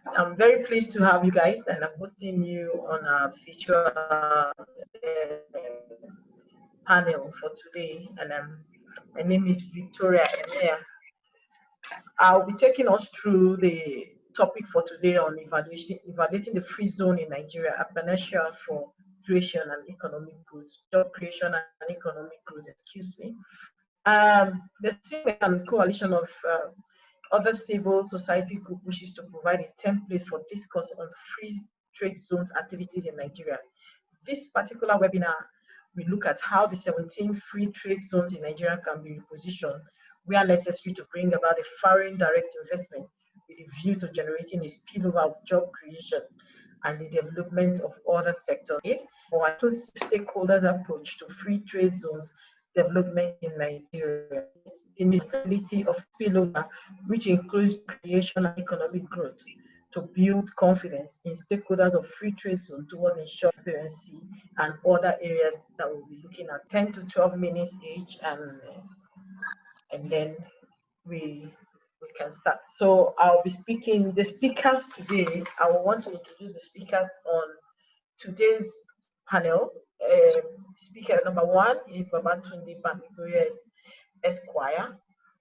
I'm very pleased to have you guys, and I'm hosting you on our feature panel for today. And my name is Victoria Emea. I'll be taking us through the topic for today on evaluating the free zone in Nigeria, a Panacea for creation and economic growth, job creation and economic growth, excuse me. The team and coalition of other civil society group wishes to provide a template for discourse on free trade zones activities in Nigeria. This particular webinar we look at how the 17 free trade zones in Nigeria can be repositioned where necessary to bring about a foreign direct investment with a view to generating a spillover of job creation and the development of other sectors. For a stakeholders approach to free trade zones development in Nigeria, the necessity of spillover, which includes creation and economic growth, to build confidence in stakeholders of free trade zone towards ensure transparency and other areas that we'll be looking at 10 to 12 minutes each, and then we can start. So I'll be speaking the speakers today. I want to introduce the speakers on today's panel. Speaker number one is Babatunde Bamigoye Esquire.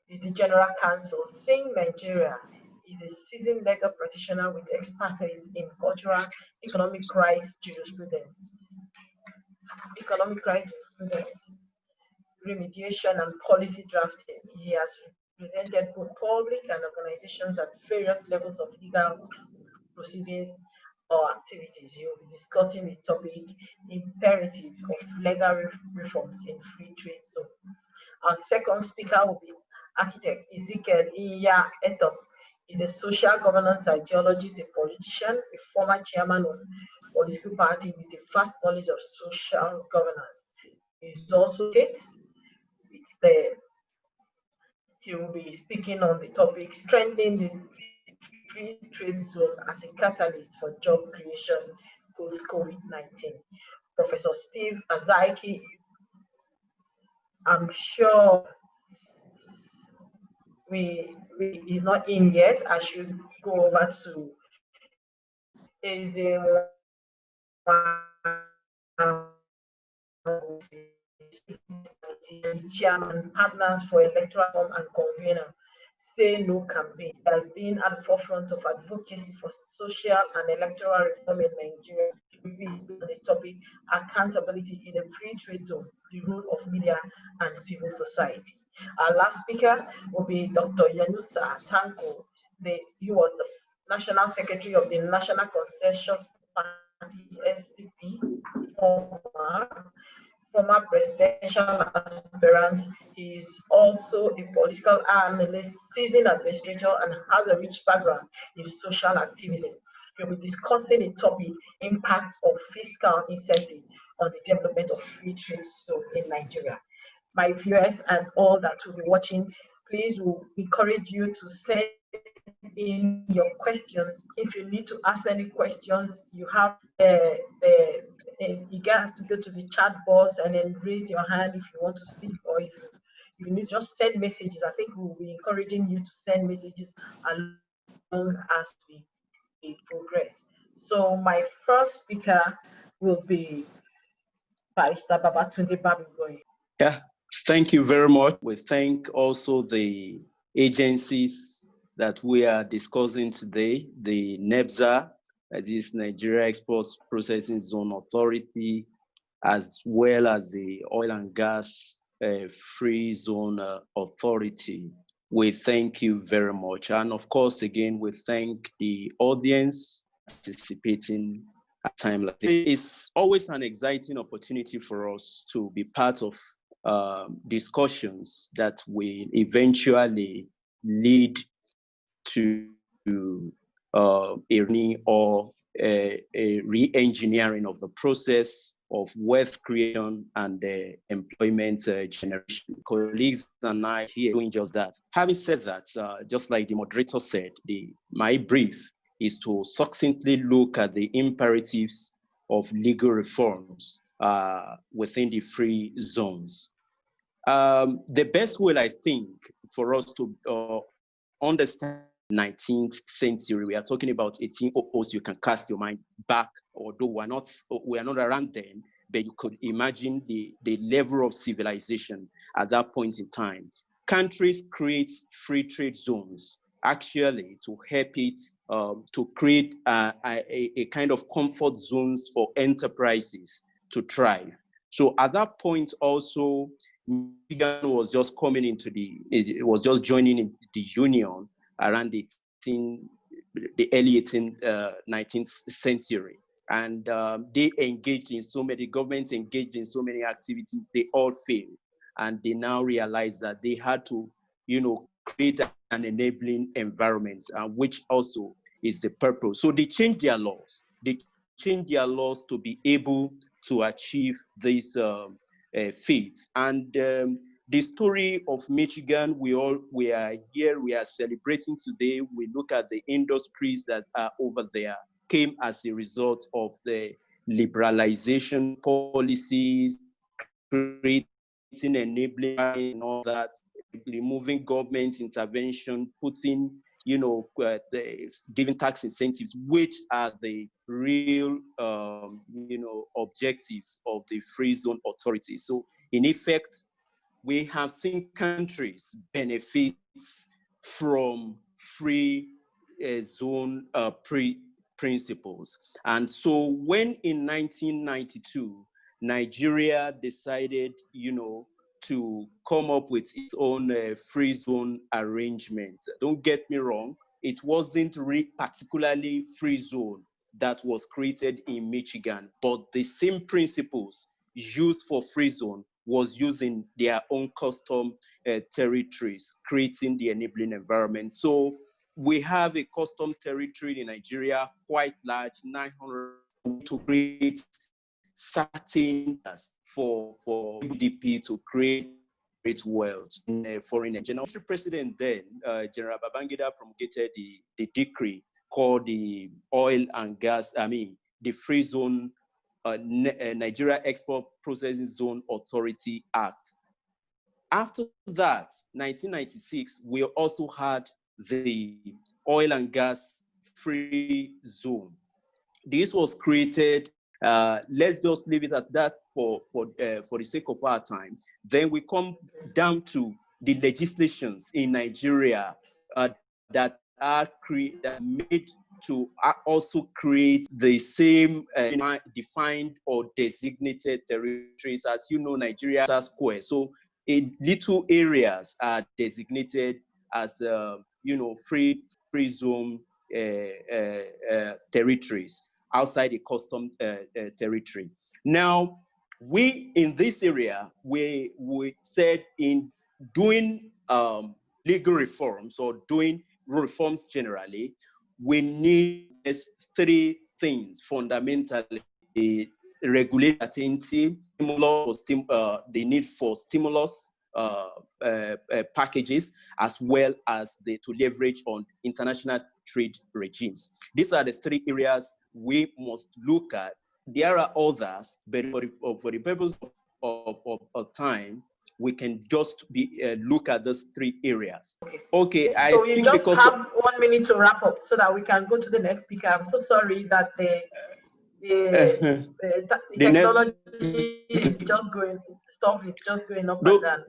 He's the General Counsel. Sing Nigeria is a seasoned legal practitioner with expertise in cultural, economic rights jurisprudence, remediation, and policy drafting. He has represented both public and organizations at various levels of legal proceedings or activities. He will be discussing the topic imperative of legal reforms in free trade zone. Our second speaker will be architect Ezekiel Iya Etop. He's a social governance ideologist, a politician, a former chairman of political party with a vast knowledge of social governance. He's also he will be speaking on the topic strengthening the free trade zone as a catalyst for job creation post-COVID-19. Professor Steve Azaiki, I'm sure he's not in yet. I should go over to chairman, partners for electoral reform and convener. Say No campaign has been at the forefront of advocacy for social and electoral reform in Nigeria. On the topic accountability in a free trade zone, the role of media and civil society. Our last speaker will be Dr. Yanusa Tanko. He was the National Secretary of the National Consensus Party (SCP), former presidential aspirant. He is also a political analyst, seasoned administrator, and has a rich background in social activism. We'll be discussing the topic impact of fiscal incentive on the development of free trade zone in Nigeria. My viewers and all that will be watching, please will encourage you to send in your questions. If you need to ask any questions, you have you have to go to the chat box and then raise your hand if you want to speak, or if you need to just send messages. I think we'll be encouraging you to send messages along as we progress. So my first speaker will be Barrister Babatunde Bamigoye. Yeah, thank you very much. We thank also the agencies that we are discussing today, the NEBZA, that is Nigeria Exports Processing Zone Authority, as well as the Oil and Gas Free Zone Authority. We thank you very much. And of course, again, we thank the audience participating at a time like this. It's always an exciting opportunity for us to be part of discussions that will eventually lead to a re-engineering of the process of wealth creation and employment generation. Colleagues and I here doing just that. Having said that, just like the moderator said, my brief is to succinctly look at the imperatives of legal reforms within the free zones. The best way, I think, for us to understand 19th century. We are talking about 1800s. You can cast your mind back, although we are not around then, but you could imagine the level of civilization at that point in time. Countries create free trade zones actually to help it to create a kind of comfort zones for enterprises to thrive. So at that point also, Michigan was just coming into it was just joining in the union around the early 19th century. And they engaged in so many, governments engaged in so many activities, they all failed. And they now realized that they had to, create an enabling environment, which also is the purpose. So they changed their laws. They changed their laws to be able to achieve this feat. And the story of Michigan, we are here, we are celebrating today. We look at the industries that are over there, came as a result of the liberalization policies, creating enabling and all that, removing government intervention, putting, giving tax incentives, which are the real, objectives of the free zone authority. So in effect, we have seen countries benefit from free zone principles. And so when in 1992, Nigeria decided, to come up with its own free zone arrangement. Don't get me wrong, it wasn't really particularly free zone that was created in Michigan, but the same principles used for free zone was using their own custom territories, creating the enabling environment. So we have a custom territory in Nigeria, quite large, 900, to create certain for GDP to create wealth in foreign exchange. The president then, General Babangida, promulgated the decree called the Oil and Gas, the Free Zone Nigeria Export Processing Zone Authority Act. After that, 1996, we also had the Oil and Gas Free Zone. This was created, let's just leave it at that for the sake of our time. Then we come down to the legislations in Nigeria that are made to also create the same defined or designated territories. As you know, Nigeria is square. So little areas are designated as, free zone territories outside the custom territory. Now, we in this area, we said in doing legal reforms or doing reforms generally, we need three things fundamentally: the regulatory the need for stimulus packages, as well as to leverage on international trade regimes. These are the three areas we must look at. There are others, but for the purpose of time, we can just look at those three areas. Okay, I so you think just because have 1 minute to wrap up so that we can go to the next speaker. I'm so sorry that the technology is just going, stuff is just going up and down.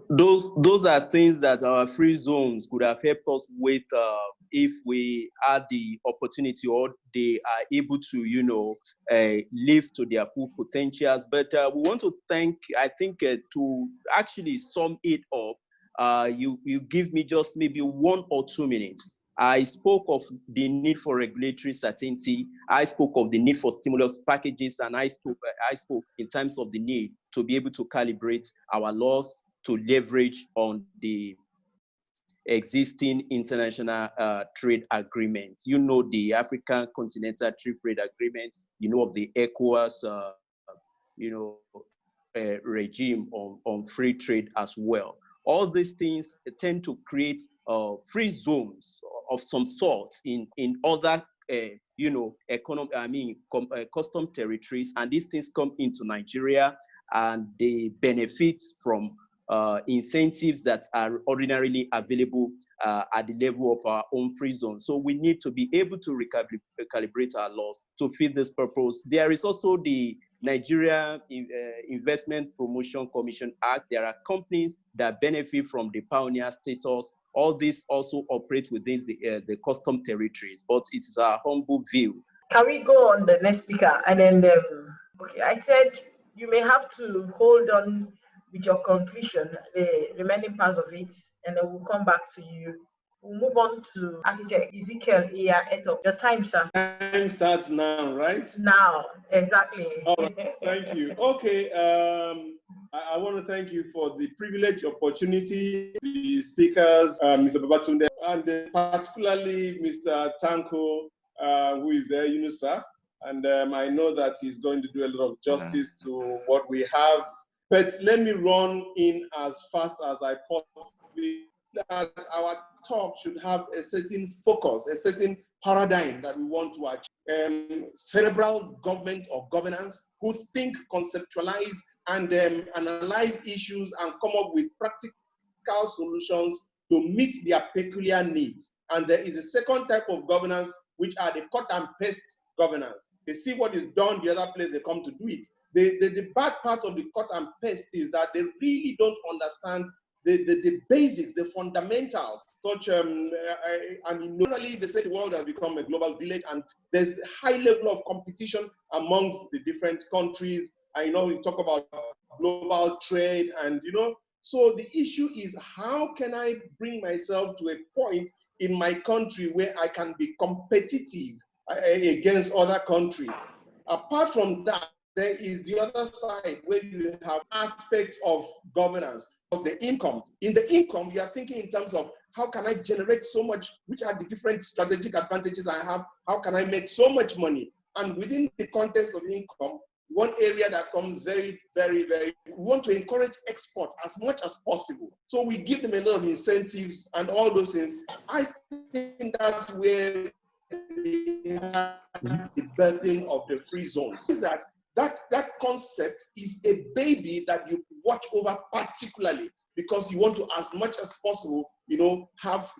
Those are things that our free zones could have helped us with if we had the opportunity, or they are able to, live to their full potentials. But we want to thank, I think, to actually sum it up, you give me just maybe 1 or 2 minutes. I spoke of the need for regulatory certainty. I spoke of the need for stimulus packages, and I spoke in terms of the need to be able to calibrate our laws to leverage on the existing international trade agreements. You know, the African Continental Trade Agreement, of the ECOWAS, regime on free trade as well. All these things tend to create free zones of some sort in other custom territories, and these things come into Nigeria and they benefit from incentives that are ordinarily available at the level of our own free zone. So we need to be able to recalibrate our laws to fit this purpose. There is also the Nigeria Investment Promotion Commission Act. There are companies that benefit from the pioneer status. All these also operate within the custom territories, but it is our humble view. Can we go on the next speaker? And then, okay, I said you may have to hold on with your conclusion, the remaining part of it, and then we'll come back to you. We'll move on to Architect Ezekiel Eto. Your time, sir. Time starts now, right? Now, exactly. All right, thank you. Okay, I want to thank you for the privilege, opportunity, the speakers, Mr. Babatunde, and particularly Mr. Tanko, who is there, Yunusa. And I know that he's going to do a lot of justice to what we have. But let me run in as fast as I possibly. That our talk should have a certain focus, a certain paradigm that we want to achieve. Cerebral government or governance who think, conceptualize, and analyze issues and come up with practical solutions to meet their peculiar needs. And there is a second type of governance, which are the cut and paste governance. They see what is done the other place, they come to do it. The bad part of the cut and paste is that they really don't understand the basics, the fundamentals, such and normally they say the world has become a global village, and there's a high level of competition amongst the different countries. I know we talk about global trade, and so the issue is, how can I bring myself to a point in my country where I can be competitive against other countries? Apart from that, there is the other side where you have aspects of governance, of the income. In the income, you are thinking in terms of, how can I generate so much, which are the different strategic advantages I have, how can I make so much money? And within the context of income, one area that comes very, very, we want to encourage export as much as possible. So we give them a lot of incentives and all those things. I think that's where we have the birthing of the free zones. Is that concept is a baby that you watch over particularly, because you want to, as much as possible, have,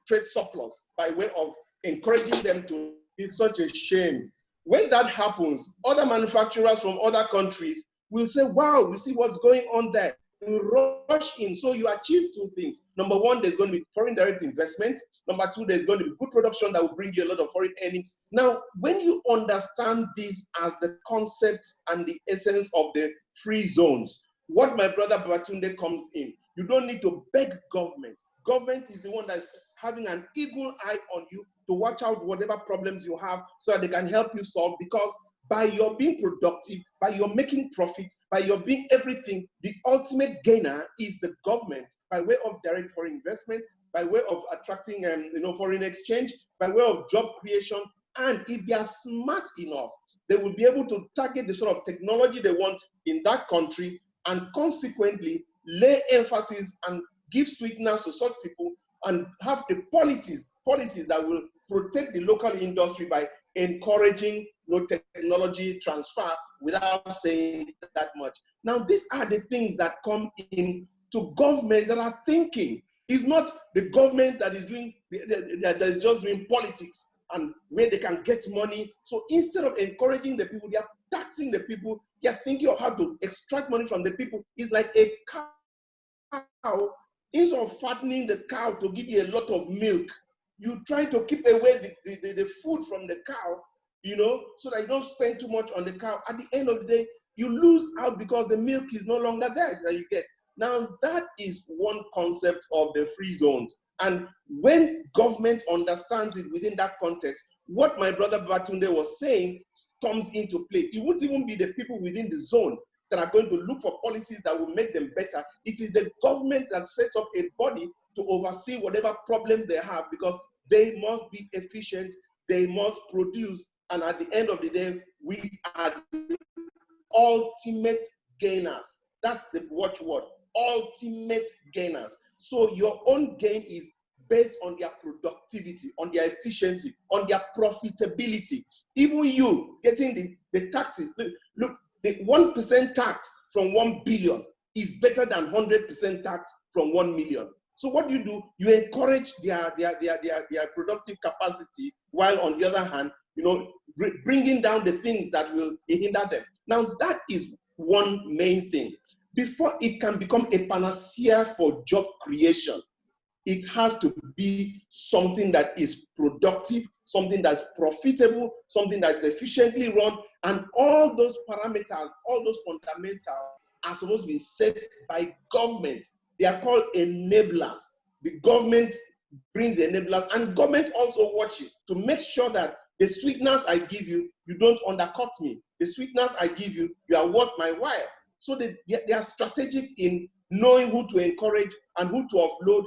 trade surplus by way of encouraging them to. It's such a shame. When that happens, other manufacturers from other countries will say, wow, we see what's going on there. You rush in, so you achieve two things. Number one, there's going to be foreign direct investment. Number two, there's going to be good production that will bring you a lot of foreign earnings. Now, when you understand this as the concept and the essence of the free zones, what my brother Babatunde comes in, you don't need to beg government. Government is the one that's having an eagle eye on you to watch out whatever problems you have so that they can help you solve, because by your being productive, by your making profits, by your being everything, the ultimate gainer is the government, by way of direct foreign investment, by way of attracting foreign exchange, by way of job creation. And if they are smart enough, they will be able to target the sort of technology they want in that country, and consequently lay emphasis and give sweeteners to such people, and have the policies that will protect the local industry by encouraging technology transfer without saying that much. Now, these are the things that come in to governments that are thinking. It's not the government that is just doing politics and where they can get money. So instead of encouraging the people, they are taxing the people. They are thinking of how to extract money from the people. It's like a cow. Instead of fattening the cow to give you a lot of milk, you try to keep away the food from the cow, so that you don't spend too much on the cow. At the end of the day, you lose out because the milk is no longer there that you get. Now, that is one concept of the free zones. And when government understands it within that context, what my brother Babatunde was saying comes into play. It won't even be the people within the zone that are going to look for policies that will make them better. It is the government that sets up a body to oversee whatever problems they have, because they must be efficient, they must produce, and at the end of the day, we are the ultimate gainers. That's the watchword, ultimate gainers. So your own gain is based on their productivity, on their efficiency, on their profitability. Even you getting the taxes, look, the 1% tax from 1 billion is better than 100% tax from 1 million. So what do? You encourage their productive capacity, while on the other hand, bringing down the things that will hinder them. Now that is one main thing. Before it can become a panacea for job creation, it has to be something that is productive, something that's profitable, something that's efficiently run, and all those parameters, all those fundamentals are supposed to be set by government. They are called enablers. The government brings the enablers, and government also watches to make sure that the sweeteners I give you, you don't undercut me. The sweeteners I give you, you are worth my while. So they are strategic in knowing who to encourage and who to offload.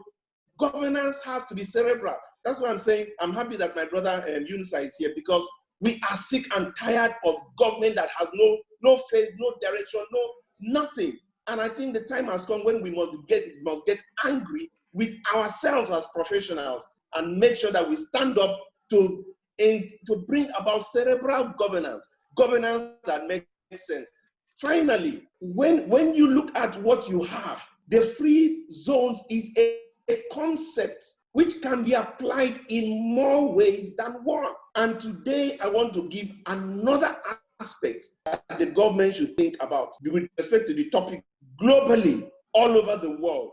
Governance has to be cerebral. That's why I'm saying I'm happy that my brother Yunusa is here, because we are sick and tired of government that has no face, no direction, nothing. And I think the time has come when we must get angry with ourselves as professionals and make sure that we stand up to bring about cerebral governance that makes sense. Finally, when you look at what you have, the free zones is a concept which can be applied in more ways than one. And today I want to give another aspect that the government should think about with respect to the topic. Globally, all over the world,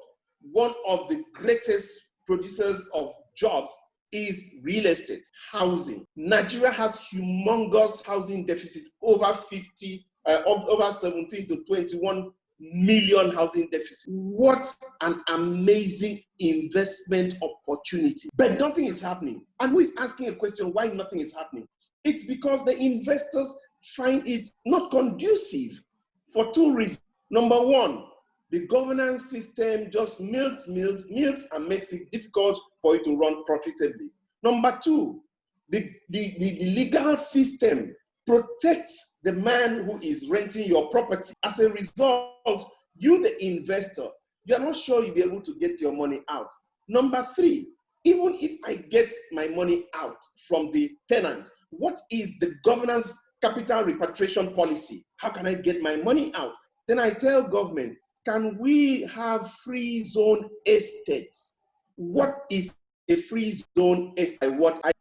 one of the greatest producers of jobs is real estate, housing. Nigeria has humongous housing deficit, over 17 to 21 million housing deficit. What an amazing investment opportunity. But nothing is happening. And who is asking a question why nothing is happening? It's because the investors find it not conducive for two reasons. Number one, the governance system just milks and makes it difficult for it to run profitably. Number two, the legal system protects the man who is renting your property. As a result, you, the investor, you're not sure you'll be able to get your money out. Number three, even if I get my money out from the tenant, what is the governance capital repatriation policy? How can I get my money out? Then I tell government, can we have free zone estates? What is a free zone estate?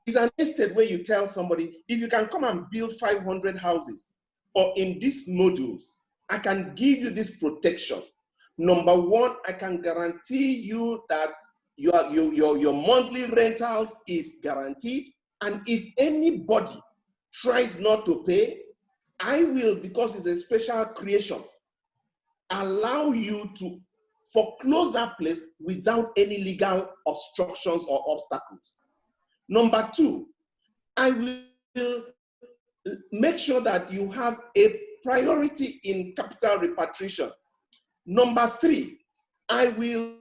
It's an estate where you tell somebody, if you can come and build 500 houses, or in these modules, I can give you this protection. Number one, I can guarantee you that your monthly rentals is guaranteed. And if anybody tries not to pay, I will, because it's a special creation, allow you to foreclose that place without any legal obstructions or obstacles. Number two, I will make sure that you have a priority in capital repatriation. Number three, I will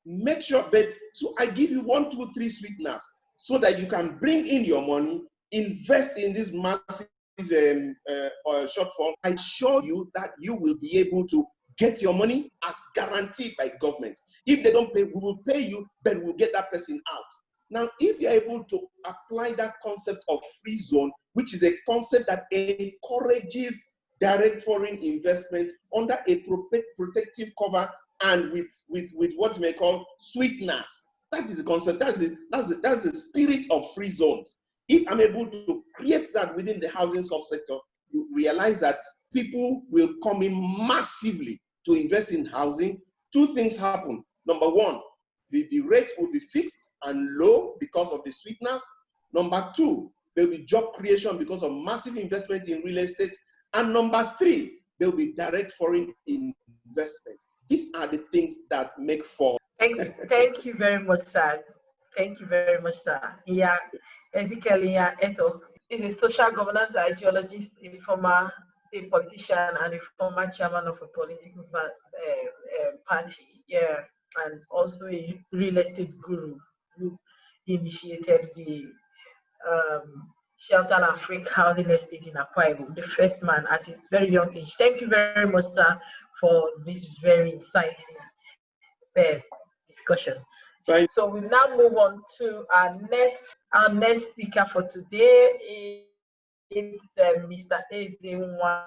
make sure that, so I give you 1, 2, 3 sweeteners so that you can bring in your money, invest in this massive shortfall. I assure you that you will be able to get your money as guaranteed by government. If they don't pay, we will pay you, but we'll get that person out. Now, if you're able to apply that concept of free zone, which is a concept that encourages direct foreign investment under a protective cover and with what you may call sweeteners, that is the concept, that's the spirit of free zones. If I'm able to create that within the housing subsector, you realize that people will come in massively to invest in housing. Two things happen. Number one, the rate will be fixed and low because of the sweeteners. Number two, there will be job creation because of massive investment in real estate. And number three, there will be direct foreign investment. These are the things that make for. Thank you very much, sir. Thank you very much, sir. Yeah, Ezekiel Eto is a social governance ideologist, a former politician, and a former chairman of a political party. Yeah, and also a real estate guru who initiated the Shelter and Free Housing Estate in Akwa Ibom, the first man at his very young age. Thank you very much, sir, for this very insightful discussion. So we now move on to our next speaker for today. It's Mr. Ezenwa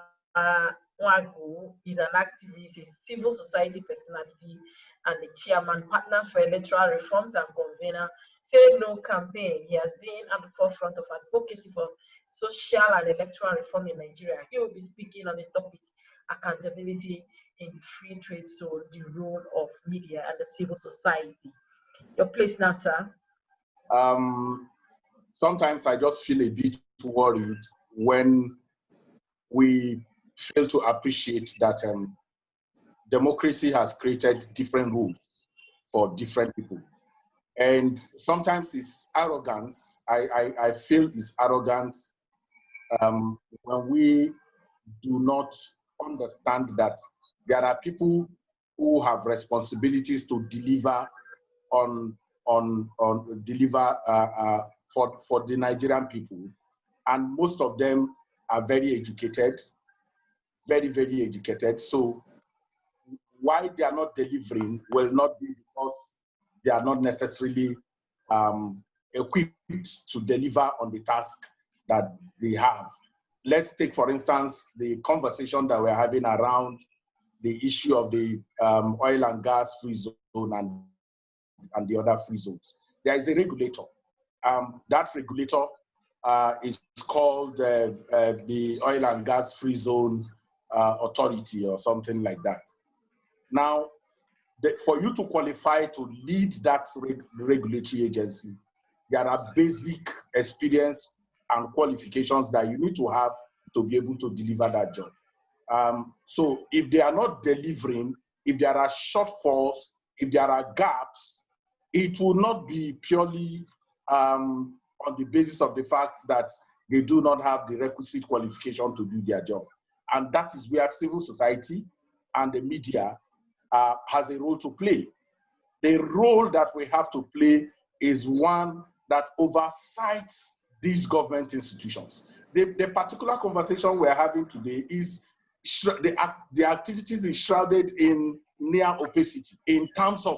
Nwagu is an activist, a civil society personality, and the chairman, Partners for Electoral Reforms and convener, Say No campaign. He has been at the forefront of advocacy for social and electoral reform in Nigeria. He will be speaking on the topic accountability in the free trade zone, the role of media and the civil society. Your place now, sir. Sometimes I just feel a bit worried when we fail to appreciate that democracy has created different rules for different people. And sometimes it's arrogance. I feel it's arrogance when we do not understand that there are people who have responsibilities to deliver for the Nigerian people, and most of them are very educated, very, very educated. So why they are not delivering will not be because they are not necessarily equipped to deliver on the task that they have. Let's take, for instance, the conversation that we're having around the issue of the oil and gas free zone and the other free zones. There is a regulator. That regulator is called the Oil and Gas Free Zone Authority or something like that. Now, for you to qualify to lead that regulatory agency, there are basic experience and qualifications that you need to have to be able to deliver that job. So if they are not delivering, if there are shortfalls, if there are gaps, it will not be purely on the basis of the fact that they do not have the requisite qualification to do their job. And that is where civil society and the media has a role to play. The role that we have to play is one that oversights these government institutions. The particular conversation we're having today is the activities is shrouded in near opacity in terms of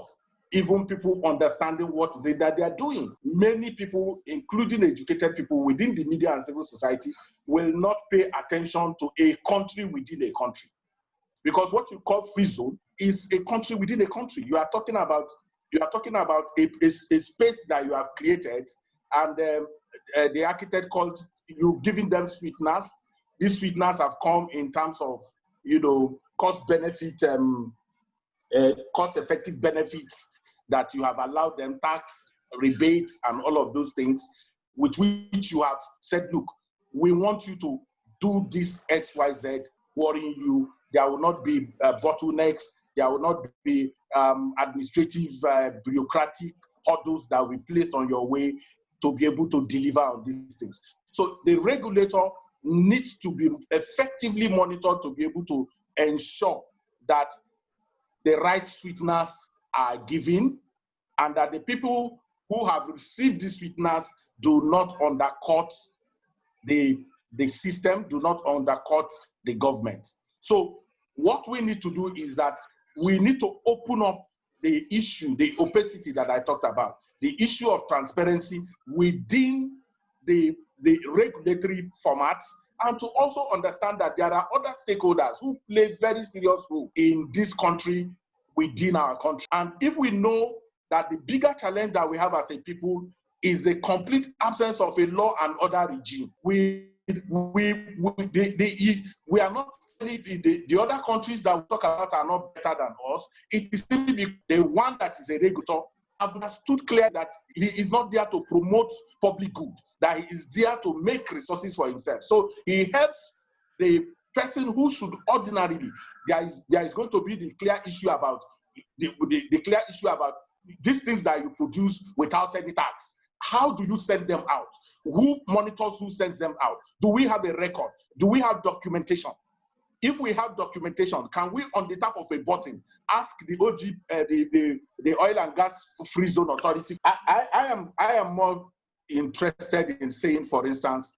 even people understanding what is it that they are doing. Many people, including educated people within the media and civil society, will not pay attention to a country within a country. Because what you call free zone is a country within a country. You are talking about a space that you have created, and the architect called, you've given them sweeteners. These sweeteners have come in terms of, cost-effective benefits that you have allowed them, tax rebates and all of those things, with which you have said, look, we want you to do this X, Y, Z, worrying you. There will not be bottlenecks. There will not be administrative, bureaucratic hurdles that will be placed on your way to be able to deliver on these things. So the regulator needs to be effectively monitored to be able to ensure that the right sweeteners are given and that the people who have received these sweeteners do not undercut the system, do not undercut the government. So what we need to do is that we need to open up the issue, the opacity that I talked about, the issue of transparency within the regulatory formats, and to also understand that there are other stakeholders who play very serious role in this country, within our country. And if we know that the bigger challenge that we have as a people is the complete absence of a law and order regime, we are not, the other countries that we talk about are not better than us. It is simply the one that is a regulator have understood clear that he is not there to promote public good, that he is there to make resources for himself. So he helps the person who should ordinarily, there is going to be the clear issue about these things that you produce without any tax. How do you send them out? Who monitors who sends them out? Do we have a record? Do we have documentation? If we have documentation, can we, on the top of a button, ask the the Oil and Gas Free Zone Authority? I am more interested in saying, for instance,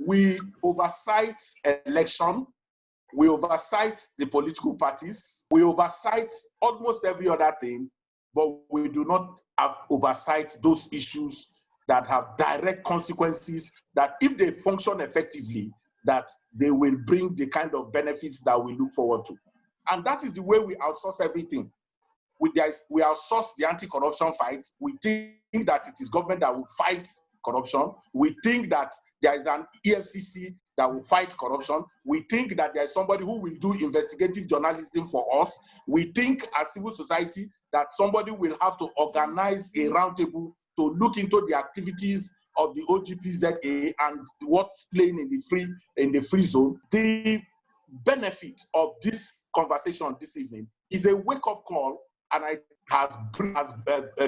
we oversight election, we oversight the political parties, we oversight almost every other thing, but we do not oversight those issues that have direct consequences, that if they function effectively, that they will bring the kind of benefits that we look forward to. And that is the way we outsource everything. We outsource the anti-corruption fight. We think that it is government that will fight corruption. We think that there is an EFCC that will fight corruption. We think that there is somebody who will do investigative journalism for us. We think as civil society that somebody will have to organize a roundtable to look into the activities of the OGPZA and what's playing in the free zone. The benefit of this conversation this evening is a wake-up call, and I has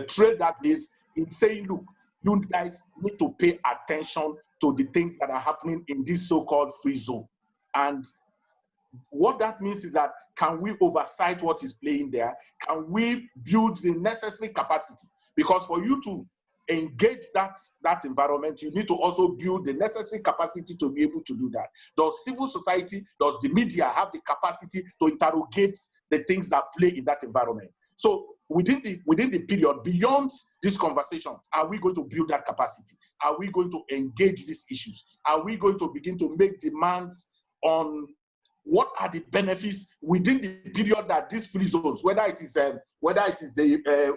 trailed that is in saying, look, you guys need to pay attention to the things that are happening in this so-called free zone. And what that means is that, can we oversight what is playing there? Can we build the necessary capacity? Because for you to engage that environment, you need to also build the necessary capacity to be able to do that. Does civil society, does the media have the capacity to interrogate the things that play in that environment? So within the period beyond this conversation, are we going to build that capacity? Are we going to engage these issues? Are we going to begin to make demands on what are the benefits within the period that these free zones, whether it is the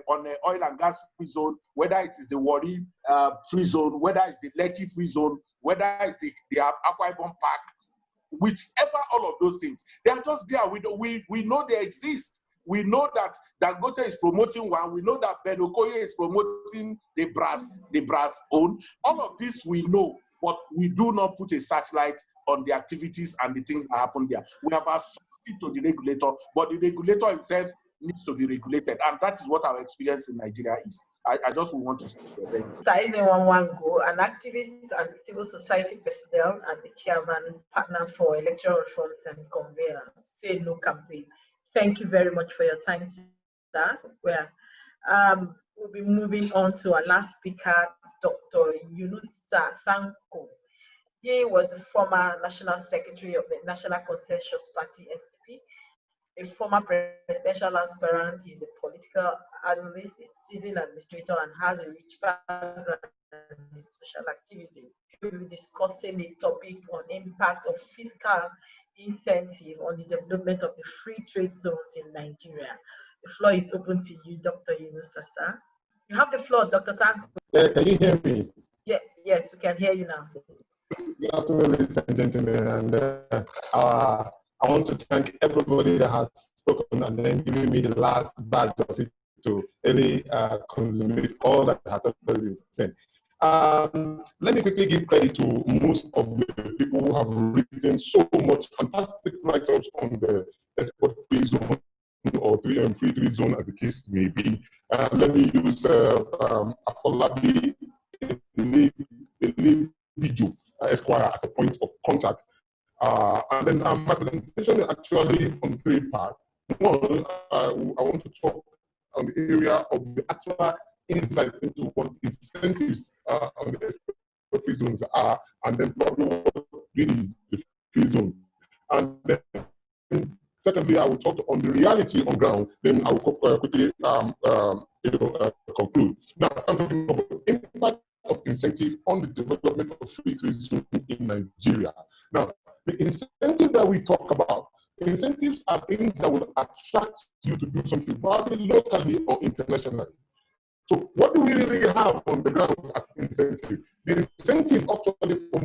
on the oil and gas free zone, whether it is the Warri free zone, whether it's the Lekki free zone, whether it's the Akwa Ibom Park, whichever, all of those things, they are just there. We know they exist. We know that Dangote is promoting one. We know that Ben Okoye is promoting the brass own. All of this we know, but we do not put a searchlight on the activities and the things that happen there. We have assigned it to the regulator, but the regulator himself needs to be regulated, and that is what our experience in Nigeria is. I just want to say thank you. Sizing one go, an activist and civil society personnel and the chairman partners for electoral reforms and conveyor Say No campaign. Thank you very much for your time, sir. We'll be moving on to our last speaker, Dr. Yunusa Thanko. He was the former National Secretary of the National Consensus Party, SDP, a former presidential aspirant. He's a political analyst, a seasoned administrator, and has a rich background in social activism. We'll be discussing the topic on impact of fiscal incentive on the development of the free trade zones in Nigeria. The floor is open to you, Dr. Yunusa, sir. You have the floor, Dr. Tanko. Can you hear me? Yeah, yes, we can hear you now. Good afternoon, ladies and gentlemen. And I want to thank everybody that has spoken and then giving me the last batch of it to really consummate all that has already been said. Let me quickly give credit to most of the people who have written so much fantastic write-ups on the export free zone or free trade zone, as the case may be. Let me use Afolabi Elebiju Esquire as a point of contact. And then my presentation is actually on three parts. One, I want to talk on the area of the actual insight into what incentives on the free zones are, and then probably what really is the free zone. And then secondly, I will talk on the reality on ground. Then I will quickly conclude. Now, I'm talking about the impact of incentive on the development of free trade zones in Nigeria. Now, the incentive that we talk about, incentives are things that will attract you to do something, probably locally or internationally. So what do we really have on the ground as incentive? The incentive actually for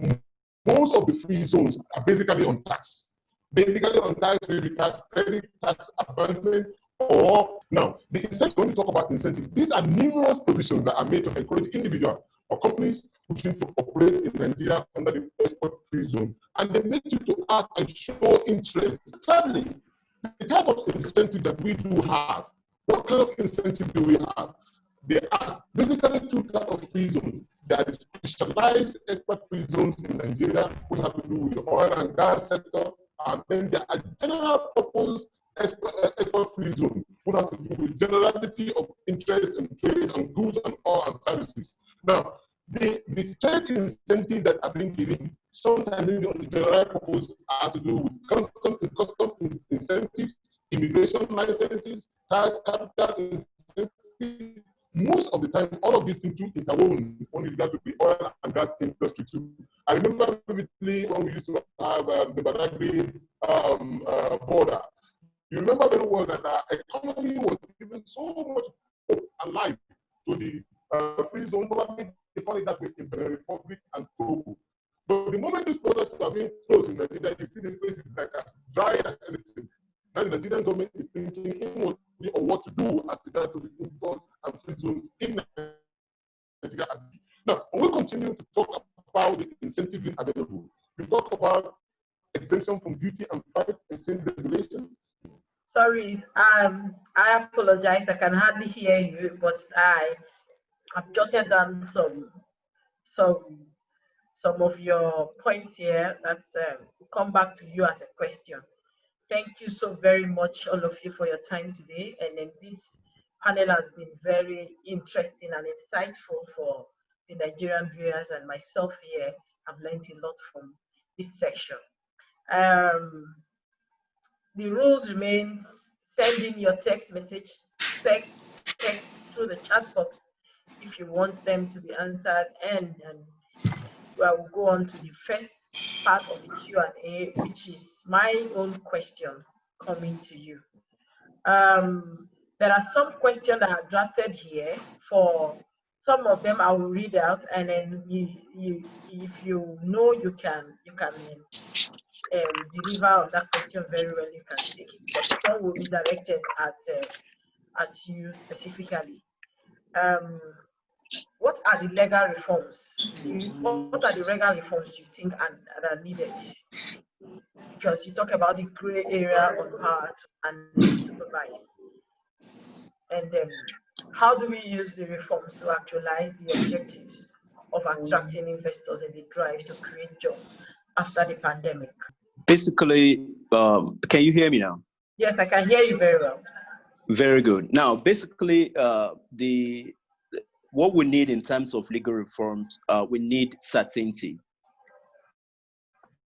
most of the free zones are basically on tax. Basically on tax, maybe tax credit, tax advancement, or now the incentive, when we talk about incentive, these are numerous provisions that are made to encourage individuals or companies wishing to operate in Nigeria under the export free zone, and they make you to act and show interest. Thirdly, the type of incentive that we do have, what kind of incentive do we have? There are basically two types of free zones. There are the specialized export free zones in Nigeria, which have to do with the oil and gas sector, and then there are general purpose export free zones, which have to do with generality of interest and trade and goods and all and services. Now, the trade incentive that are being given, sometimes maybe on the general purpose, have to do with custom incentives, immigration licenses, tax capital incentives. Most of the time, all of these things do interwoven when it got to the oil and gas industry too. I remember vividly when we used to have have the Badagry border. You remember very well that our economy was given so much hope and life to the free zone, probably they call it that way in the Republic and Togo. But the moment these borders are being closed in Nigeria, you see the places like as dry as anything. Now the Nigerian government is thinking inwardly on what to do as regards to the import and free zones in Nigeria. Now, when we continue to talk about the incentive available, we talk about exemption from duty and freight exchange regulations. Sorry, I apologize. I can hardly hear you, but I've jotted down some of your points here that will come back to you as a question. Thank you so very much, all of you, for your time today. And then this panel has been very interesting and insightful for the Nigerian viewers and myself here. I've learned a lot from this section. The rules remain: send in your text text through the chat box if you want them to be answered, and we'll go on to the first part of the Q&A, which is my own question coming to you. There are some questions that are drafted here. For some of them, I will read out, and then if you know you can deliver on that question very well, you can take it. But some will be directed at you specifically. What are the legal reforms? What are the legal reforms you think are needed? Because you talk about the gray area on power and supervise. And how do we use the reforms to actualize the objectives of attracting investors in the drive to create jobs after the pandemic? Basically, can you hear me now? Yes, I can hear you very well. Very good. Now, basically, what we need in terms of legal reforms, we need certainty.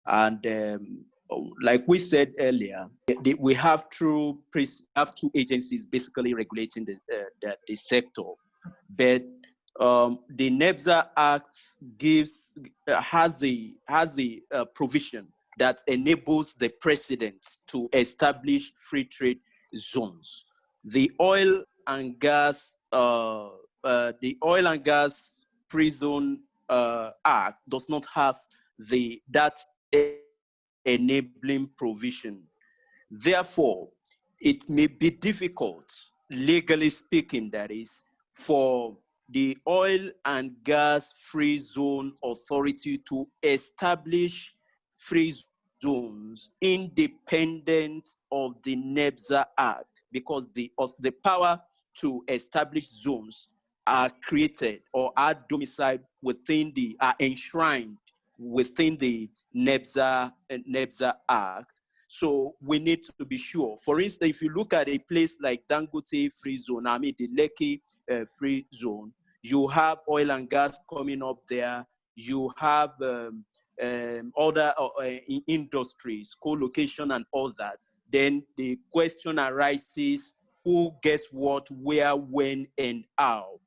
And like we said earlier, we have two agencies basically regulating the sector. But the NEBSA Act has a provision that enables the president to establish free trade zones. The oil and gas free zone act does not have that enabling provision. Therefore, it may be difficult, legally speaking, that is, for the Oil and Gas Free Zone Authority to establish free zones independent of the NEBSA Act, because the power to establish zones are created or are domiciled are enshrined within the NEBSA Act. So we need to be sure. For instance, if you look at a place like Dangote Free Zone, the Lekki Free Zone, you have oil and gas coming up there. You have other industries, co-location and all that. Then the question arises, who gets what, where, when, and how?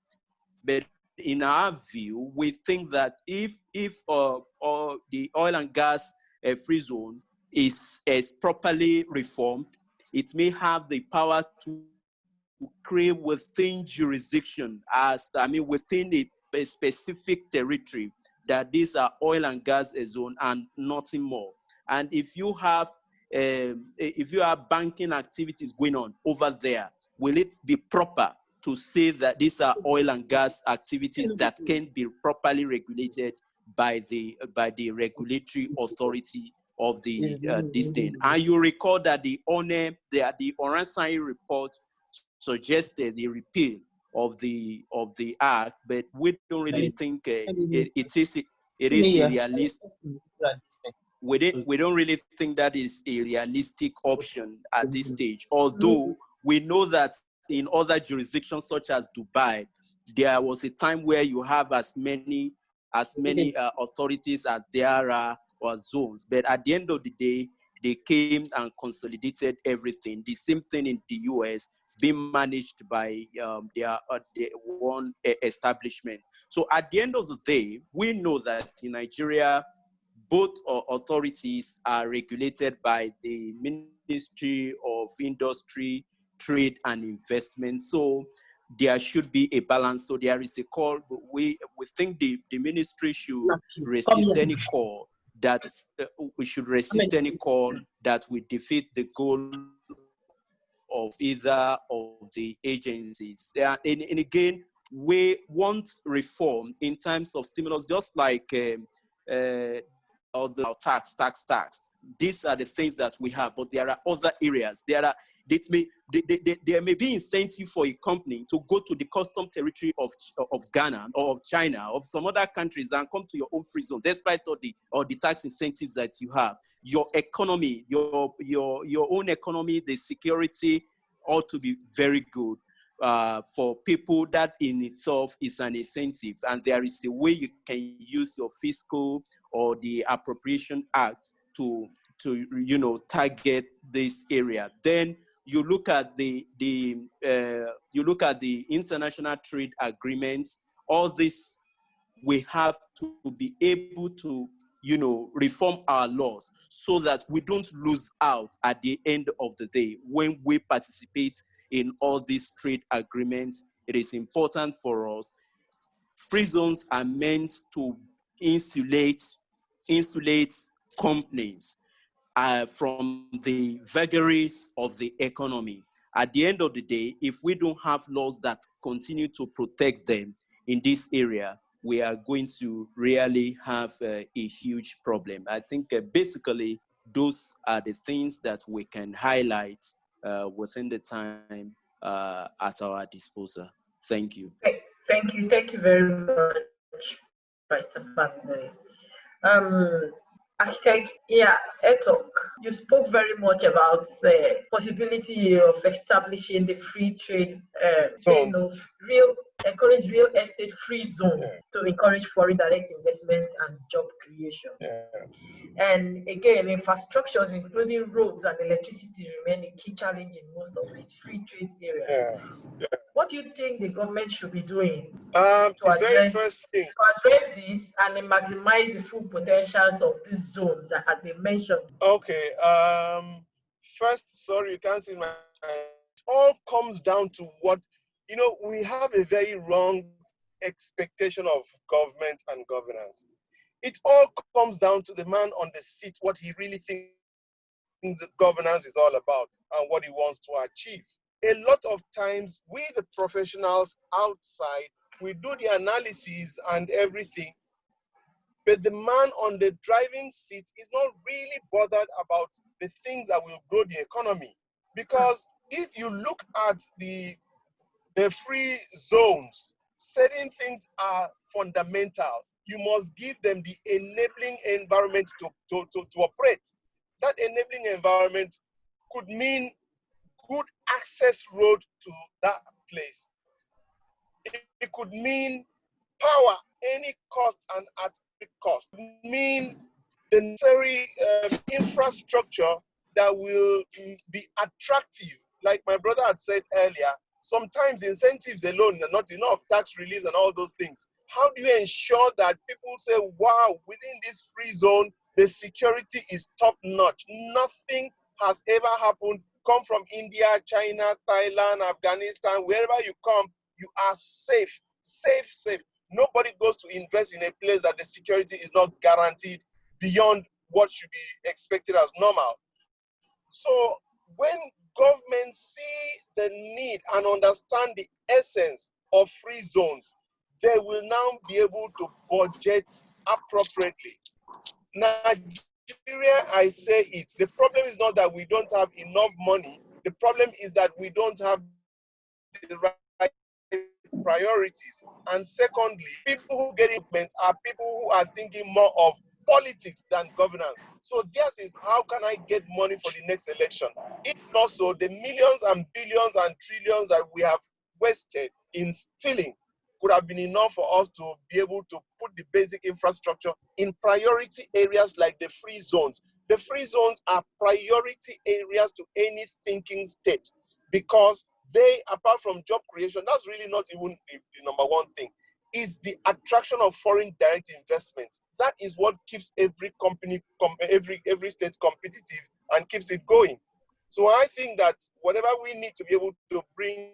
But in our view, we think that if the oil and gas free zone is properly reformed, it may have the power to create within jurisdiction, within a specific territory, that these are oil and gas zone and nothing more. And if you have banking activities going on over there, will it be proper to say that these are oil and gas activities that can be properly regulated by the regulatory authority of this thing? And you recall that the Oransari report suggested the repeal of the act, but we don't really think it is a realistic. We don't really think that is a realistic option at this stage. Although we know that in other jurisdictions such as Dubai, there was a time where you have as many authorities as there are or zones. But at the end of the day, they came and consolidated everything. The same thing in the US, being managed by their one establishment. So at the end of the day, we know that in Nigeria, both authorities are regulated by the Ministry of Industry, Trade and Investment. So there should be a balance. So there is a call. We think the ministry should resist any call that we defeat the goal of either of the agencies. And again, we want reform in terms of stimulus, just like the tax. These are the things that we have, but there are other areas. There may be incentive for a company to go to the custom territory of Ghana or of China or of some other countries and come to your own free zone, despite all the tax incentives that you have. Your economy, your own economy, the security ought to be very good for people. That in itself is an incentive, and there is a way you can use your fiscal or the Appropriation Act to target this area. Then you look at the international trade agreements. All this, we have to be able to reform our laws so that we don't lose out at the end of the day when we participate in all these trade agreements. It is important for us. Free zones are meant to insulate companies from the vagaries of the economy. At the end of the day, if we don't have laws that continue to protect them in this area, we are going to really have a huge problem. I think basically those are the things that we can highlight within the time at our disposal. Thank you. Thank you very much, Pastor Bamboy. Architect, Etok, you spoke very much about the possibility of establishing the free trade, encourage real estate free zones to encourage foreign direct investment and job creation. Yes. And again, infrastructures, including roads and electricity, remain a key challenge in most of these free trade areas. Yes. What do you think the government should be doing The very first thing to address this and maximize the full potentials of this zone that has been mentioned? Okay. First, sorry, you can't see my. It all comes down to what we have a very wrong expectation of government and governance. It all comes down to the man on the seat, what he really thinks that governance is all about and what he wants to achieve. A lot of times, we the professionals outside, we do the analysis and everything, but the man on the driving seat is not really bothered about the things that will grow the economy. Because if you look at the free zones, certain things are fundamental. You must give them the enabling environment to operate. That enabling environment could mean good access road to that place. It could mean power, any cost and at cost. It could mean the necessary infrastructure that will be attractive. Like my brother had said earlier, sometimes incentives alone are not enough, tax relief and all those things. How do you ensure that people say, wow, within this free zone, the security is top notch? Nothing has ever happened. Come from India, China, Thailand, Afghanistan, wherever you come, you are safe. Nobody goes to invest in a place that the security is not guaranteed beyond what should be expected as normal. So when governments see the need and understand the essence of free zones, they will now be able to budget appropriately. Nigeria, I say it, the problem is not that we don't have enough money. The problem is that we don't have the right priorities. And secondly, people who get implement are people who are thinking more of politics than governance. So this is how can I get money for the next election? If not so, the millions and billions and trillions that we have wasted in stealing could have been enough for us to be able to put the basic infrastructure in priority areas like the free zones. The free zones are priority areas to any thinking state because they, apart from job creation, that's really not even the number one thing. is the attraction of foreign direct investment. That is what keeps every company, every state competitive and keeps it going. So I think that whatever we need to be able to bring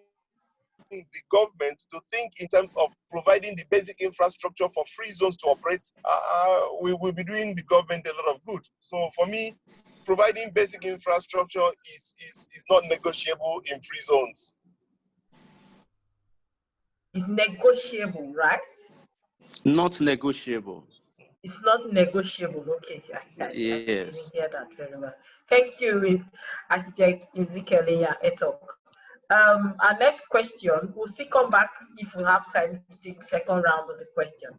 the government to think in terms of providing the basic infrastructure for free zones to operate, we will be doing the government a lot of good. So for me, providing basic infrastructure is not negotiable in free zones. It's negotiable, right? Not negotiable. It's not negotiable. Okay, I didn't Yes. hear that very well. Thank you, Architect Ezekiel Etok. Our next question, we'll still come back if we have time to take second round of the question.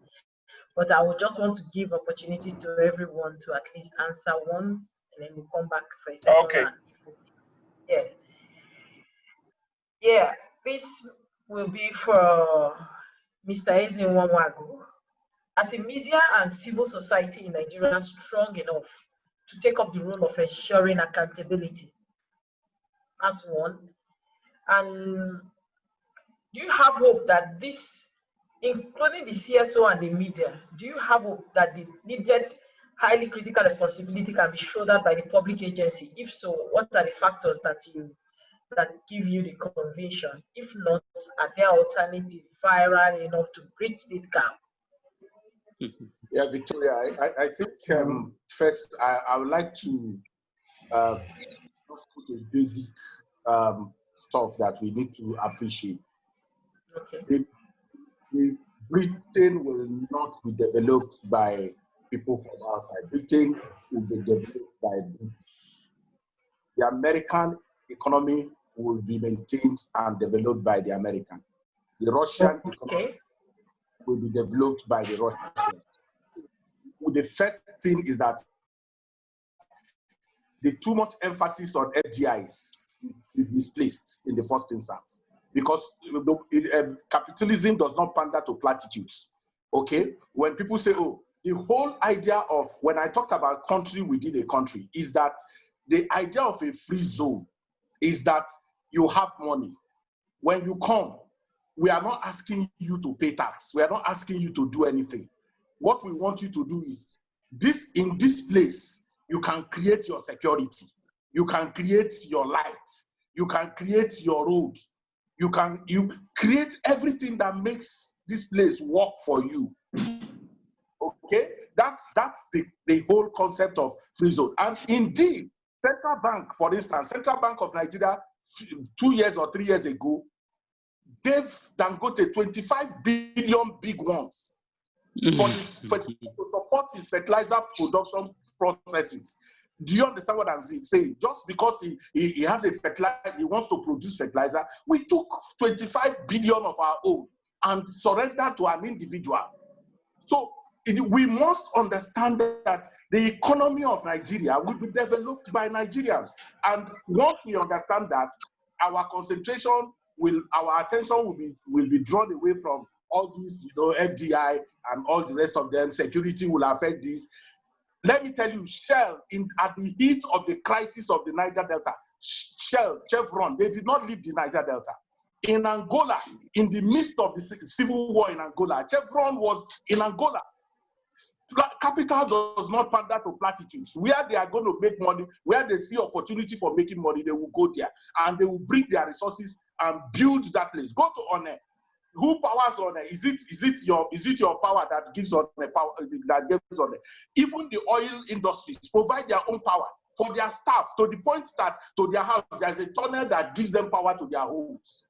But I would just want to give opportunity to everyone to at least answer once, and then we'll come back for a second round. Yes. Yeah, this will be for Mr. Ezenwawagu. As a media and civil society in Nigeria strong enough to take up the role of ensuring accountability? That's one. And do you have hope that this, including the CSO and the media, do you have hope that the needed highly critical responsibility can be shouldered by the public agency? If so, what are the factors that give you the conviction? If not, are there alternatives viral enough to bridge this gap? Yeah, Victoria, I think first I would like to just put a basic stuff that we need to appreciate. Okay. The Britain will not be developed by people from outside. Britain will be developed by British. The American economy will be maintained and developed by the American. The Russian economy will be developed by the Russian. The first thing is that the too much emphasis on FDIs is misplaced in the first instance, because capitalism does not pander to platitudes. Okay, when people say, "Oh, the whole idea of," when I talked about country within a country, is that the idea of a free zone is that you have money. When you come, we are not asking you to pay tax. We are not asking you to do anything. What we want you to do is in this place, you can create your security, you can create your lights, you can create your road, you create everything that makes this place work for you. Okay, that's the whole concept of free zone. And indeed, Central Bank, for instance, Central Bank of Nigeria 2 years or 3 years ago gave Dangote 25 billion big ones to support his fertilizer production processes. Do you understand what I'm saying? Just because he has a fertilizer, he wants to produce fertilizer, we took 25 billion of our own and surrendered to an individual. So we must understand that the economy of Nigeria will be developed by Nigerians. And once we understand that, our attention will be drawn away from all these, FDI and all the rest of them. Security will affect this. Let me tell you, Shell, at the heat of the crisis of the Niger Delta, Shell, Chevron, they did not leave the Niger Delta. In Angola, in the midst of the civil war in Angola, Chevron was in Angola. Capital does not pander to platitudes. Where they are going to make money, where they see opportunity for making money, they will go there and they will bring their resources and build that place. Go to One. Who powers One? Is it your power that gives One power? That gives One? Even the oil industries provide their own power for their staff, to the point that to their house there's a tunnel that gives them power to their homes.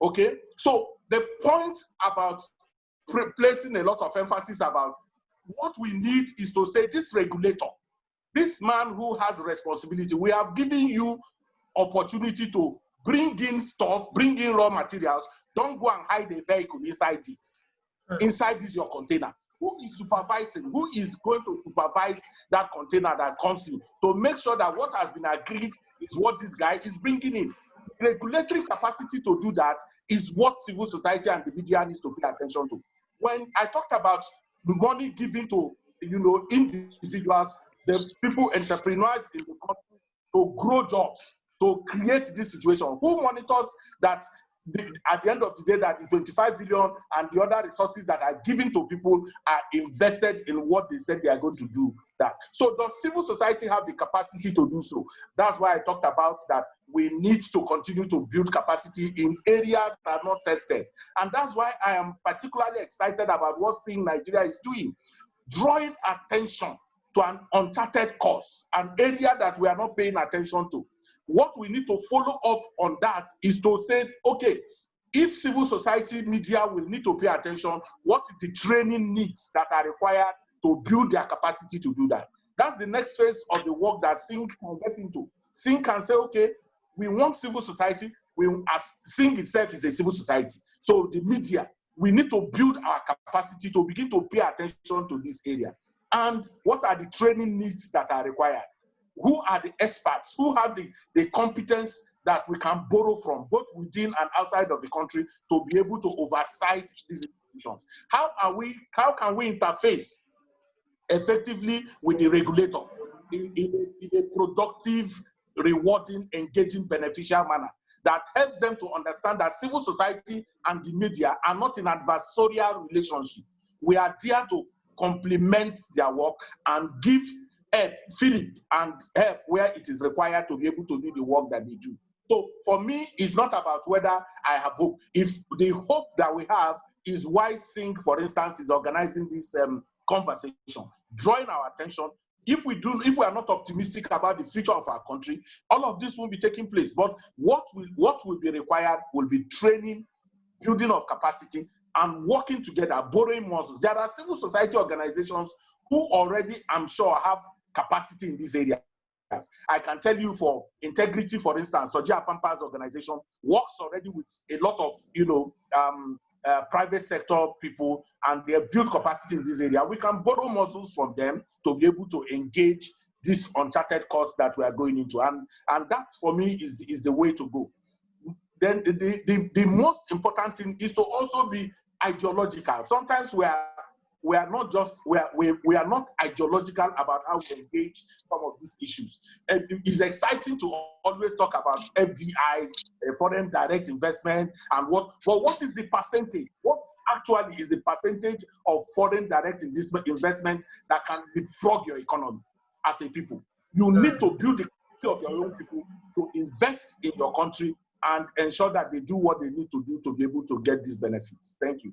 Okay, so the point about placing a lot of emphasis about what we need is to say, this regulator, this man who has responsibility, we have given you opportunity to bring in stuff, bring in raw materials. Don't go and hide a vehicle inside it. Inside is your container. Who is supervising? Who is going to supervise that container that comes in to make sure that what has been agreed is what this guy is bringing in? The regulatory capacity to do that is what civil society and the media needs to pay attention to. When I talked about the money given to individuals, the people, entrepreneurs in the country, to grow jobs, to create this situation, who monitors that at the end of the day, that the 25 billion and the other resources that are given to people are invested in what they said they are going to do that. So does civil society have the capacity to do so? That's why I talked about that we need to continue to build capacity in areas that are not tested. And that's why I am particularly excited about what Seeing Nigeria is doing, drawing attention to an uncharted course, an area that we are not paying attention to. What we need to follow up on that is to say, okay, if civil society media will need to pay attention, what is the training needs that are required to build their capacity to do that? That's the next phase of the work that Sing can get into. Sing can say, okay, we want civil society. As Sing itself is a civil society. So the media, we need to build our capacity to begin to pay attention to this area. And what are the training needs that are required? Who are the experts? Who have the competence that we can borrow from, both within and outside of the country, to be able to oversight these institutions? How can we interface effectively with the regulator in a productive, rewarding, engaging, beneficial manner that helps them to understand that civil society and the media are not in adversarial relationship? We are there to complement their work and give help, Philip, and help where it is required to be able to do the work that they do. So for me, it's not about whether I have hope. If the hope that we have is why Sing, for instance, is organizing this conversation, drawing our attention. If we are not optimistic about the future of our country, all of this won't be taking place. But what will be required will be training, building of capacity, and working together, borrowing muscles. There are civil society organizations who already, I'm sure, have capacity in this area. I can tell you, for Integrity, for instance, Sojia Pampa's organization works already with a lot of, private sector people, and they have built capacity in this area. We can borrow muscles from them to be able to engage this uncharted course that we are going into. And that, for me, is the way to go. Then the most important thing is to also be ideological. Sometimes we are not ideological about how we engage some of these issues. And it's exciting to always talk about FDIs, foreign direct investment, and what is the percentage? What actually is the percentage of foreign direct investment that can defrog your economy as a people? You need to build the capacity of your own people to invest in your country and ensure that they do what they need to do to be able to get these benefits. Thank you.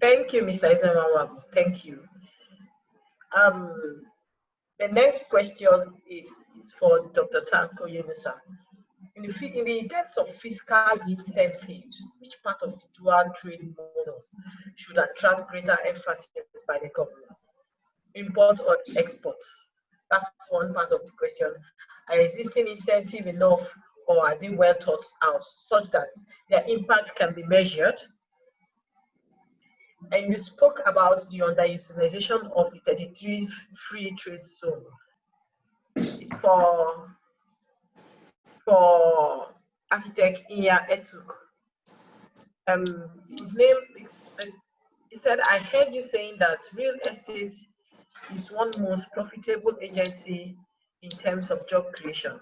Thank you, Mr. Isamawabu. Thank you. The next question is for Dr. Tanko Yemusa. In the depths of fiscal incentives, which part of the dual trade models should attract greater emphasis by the government? Import or export? That's one part of the question. Are existing incentives enough, or are they well thought out such that their impact can be measured? And you spoke about the underutilization of the 33 free trade zone. For architect Iya Etuk. His name, he said, I heard you saying that real estate is one most profitable agency in terms of job creation.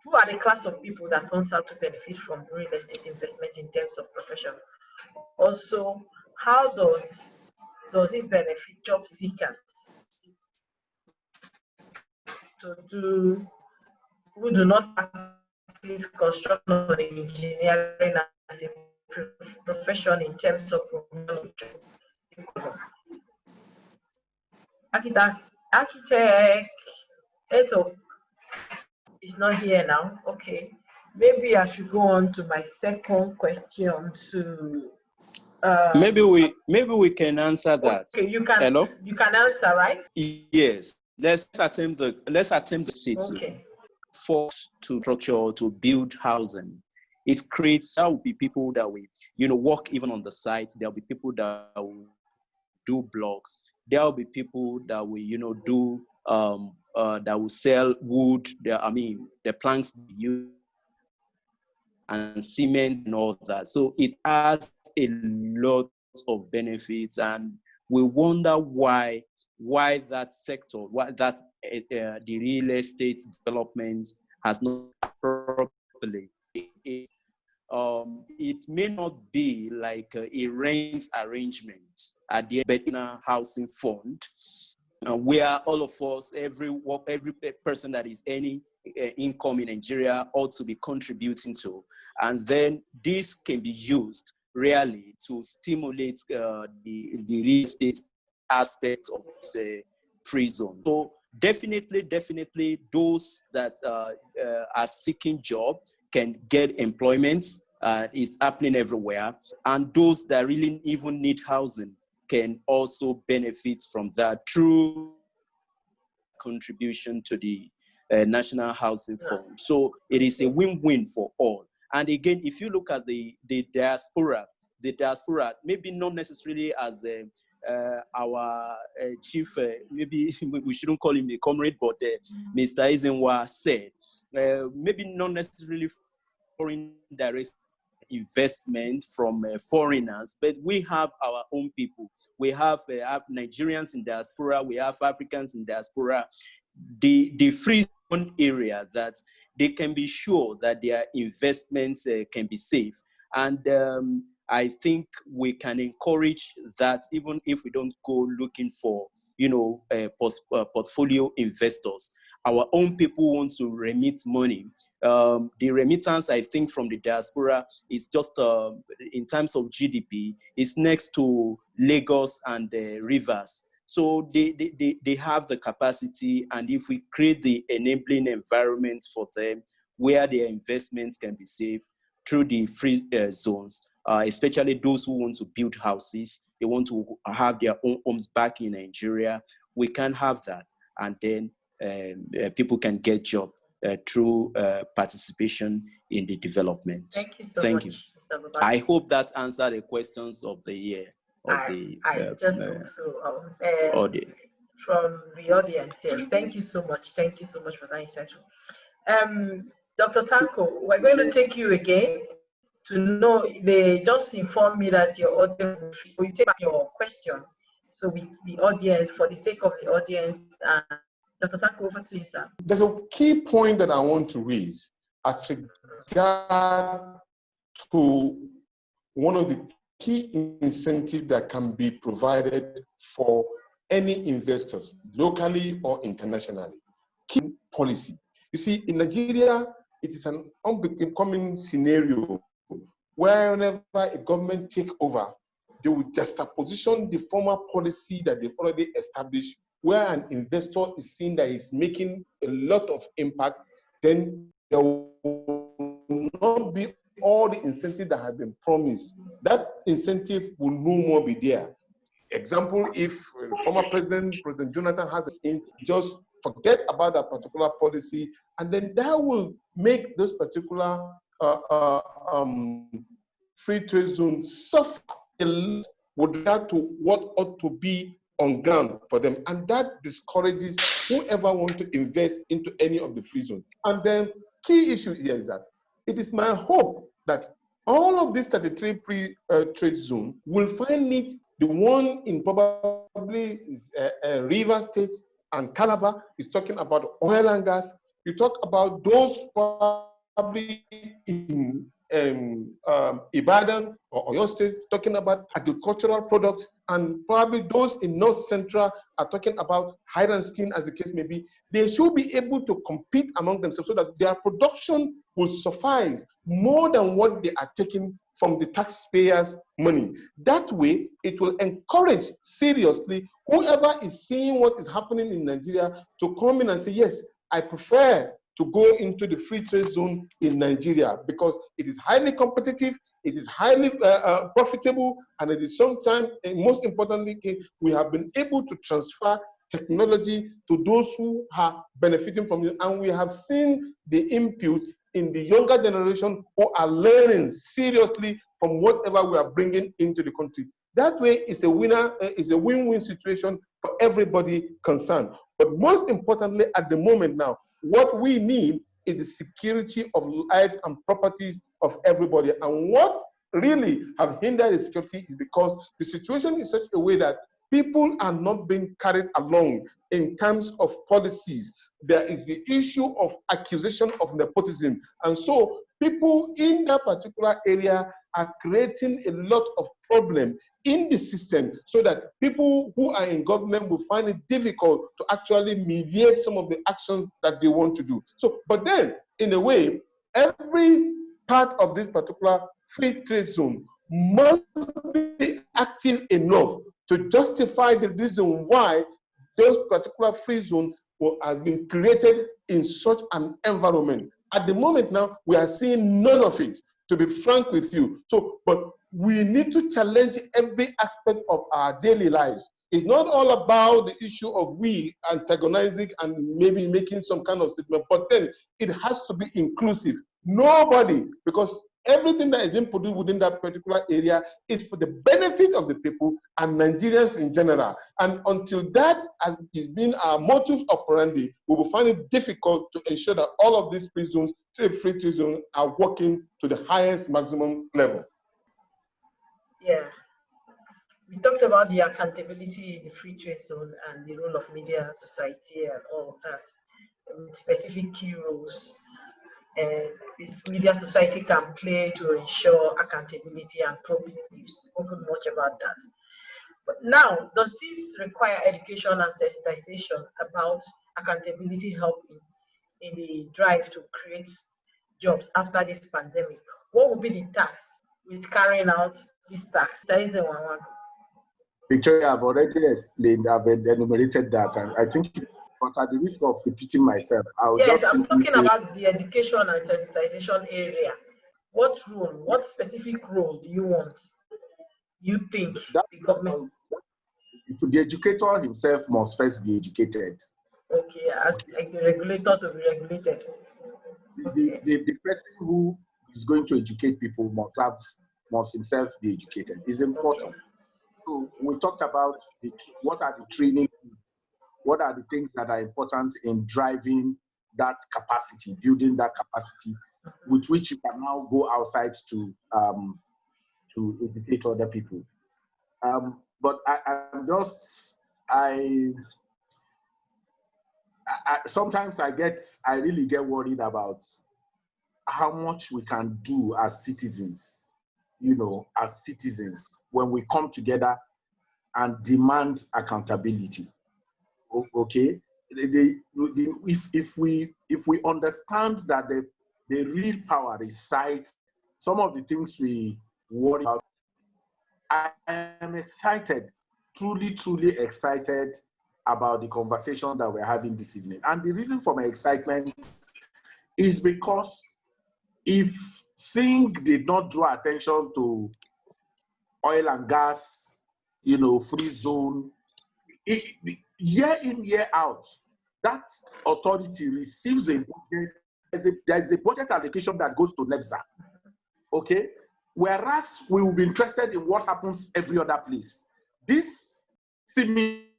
Who are the class of people that turns out to benefit from real estate investment in terms of profession? Also, how does it benefit job seekers who do not practice construction or engineering as a profession in terms of promotion? Architect Eto is not here now. Okay, maybe I should go on to my second question to. Maybe we can answer that. Okay, you can. Hello? You can answer, right? Yes. Let's attempt the city. Okay. Forced to structure, to build housing. It creates, there will be people that will, work even on the site. There will be people that will do blocks. There will be people that will, do that will sell wood. The planks you and cement and all that. So it has a lot of benefits, and we wonder why that sector, the real estate development has not properly. it may not be like a rent arrangement at the Better Housing Fund, where all of us, every person that is any income in Nigeria ought to be contributing to. And then this can be used really to stimulate the real estate aspect of the free zone. So definitely those that are seeking job can get employment. It's happening everywhere. And those that really even need housing can also benefit from that through contribution to the National Housing Fund. So it is a win-win for all. And again, if you look at the diaspora, maybe not necessarily as our chief, maybe we shouldn't call him a comrade, but Mr. Eisenwa said, maybe not necessarily foreign direct investment from foreigners, but we have our own people. We have Nigerians in diaspora, we have Africans in diaspora. The free zone area that they can be sure that their investments can be safe. And I think we can encourage that even if we don't go looking for, portfolio investors. Our own people want to remit money. The remittance, I think, from the diaspora is just, in terms of GDP, is next to Lagos and Rivers. So they have the capacity, and if we create the enabling environment for them where their investments can be safe through the free zones, especially those who want to build houses, they want to have their own homes back in Nigeria, we can have that. And then people can get job through participation in the development. Thank you so much, Mr. Babatu. I hope that answered the questions of the year. I just hope so. From the audience here, thank you so much. Thank you so much for that insightful. Dr. Tanko, we're going to take you again to know. They just informed me that your audience, so you take back your question. So the audience, for the sake of the audience, Dr. Tanko, over to you, sir. There's a key point that I want to raise as regard to one of the key incentives that can be provided for any investors, locally or internationally. Key policy. You see, in Nigeria, it is an unbecoming scenario where whenever a government take over, they will juxtaposition the former policy that they've already established, where an investor is seen that is making a lot of impact, then there will not be all the incentive that have been promised. That incentive will no more be there. Example, if former President Jonathan has in, just forget about that particular policy, and then that will make those particular free trade zones suffer a lot with regard to what ought to be on ground for them. And that discourages whoever wants to invest into any of the free zones. And then key issue here is that it is my hope that all of these 33 free trade zones will find it, the one in probably River State and Calabar is talking about oil and gas. You talk about those probably in Ibadan or Oyo State talking about agricultural products, and probably those in North Central are talking about hide and skin, as the case may be. They should be able to compete among themselves so that their production will suffice more than what they are taking from the taxpayers' money. That way, it will encourage seriously whoever is seeing what is happening in Nigeria to come in and say, yes, I prefer to go into the free trade zone in Nigeria because it is highly competitive, it is highly profitable, and it is sometimes, and most importantly, we have been able to transfer technology to those who are benefiting from it. And we have seen the input in the younger generation who are learning seriously from whatever we are bringing into the country. That way, it's a winner, it's a win-win situation for everybody concerned. But most importantly, at the moment now, what we need is the security of lives and properties of everybody. And what really have hindered the security is because the situation is such a way that people are not being carried along in terms of policies. there is the issue of accusation of nepotism. And so people in that particular area are creating a lot of problem in the system, so that people who are in government will find it difficult to actually mediate some of the actions that they want to do. So, but then, in a way, every part of this particular free trade zone must be active enough to justify the reason why those particular free zones have been created in such an environment. At the moment now, we are seeing none of it, to be frank with you. So, but we need to challenge every aspect of our daily lives. It's not all about the issue of we antagonizing and maybe making some kind of statement, but then it has to be inclusive. Nobody, because everything that is being produced within that particular area is for the benefit of the people and Nigerians in general. And until that has been our modus operandi, we will find it difficult to ensure that all of these free trade zones are working to the highest maximum level. Yeah. We talked about the accountability in the free trade zone and the role of media, society, and all of that, specific key roles this media society can play to ensure accountability and probity. We've spoken much about that. But now, does this require education and sensitization about accountability help in the drive to create jobs after this pandemic? What will be the task with carrying out this task? That is the one. Victoria, I've already explained, I've enumerated that, and I think, but at the risk of repeating myself, I'll yes, just I'm simply talking say, about the education and sensitization area. What role, what specific role do you want? You think that the government? If the educator himself must first be educated. Okay, like the regulator to be regulated. Okay. The person who is going to educate people must himself be educated. It's important. Okay. So we talked about what are the training, what are the things that are important in driving that capacity, building that capacity, with which you can now go outside to educate other people. But sometimes I really get worried about how much we can do as citizens, as citizens, when we come together and demand accountability. Okay, if we understand that the real power resides, some of the things we worry about, I am excited, truly excited about the conversation that we're having this evening. And the reason for my excitement is because if Singh did not draw attention to oil and gas, free zone, year in, year out, that authority receives a budget. There's a budget allocation that goes to NEBSA. Okay? Whereas we will be interested in what happens every other place. This seemingly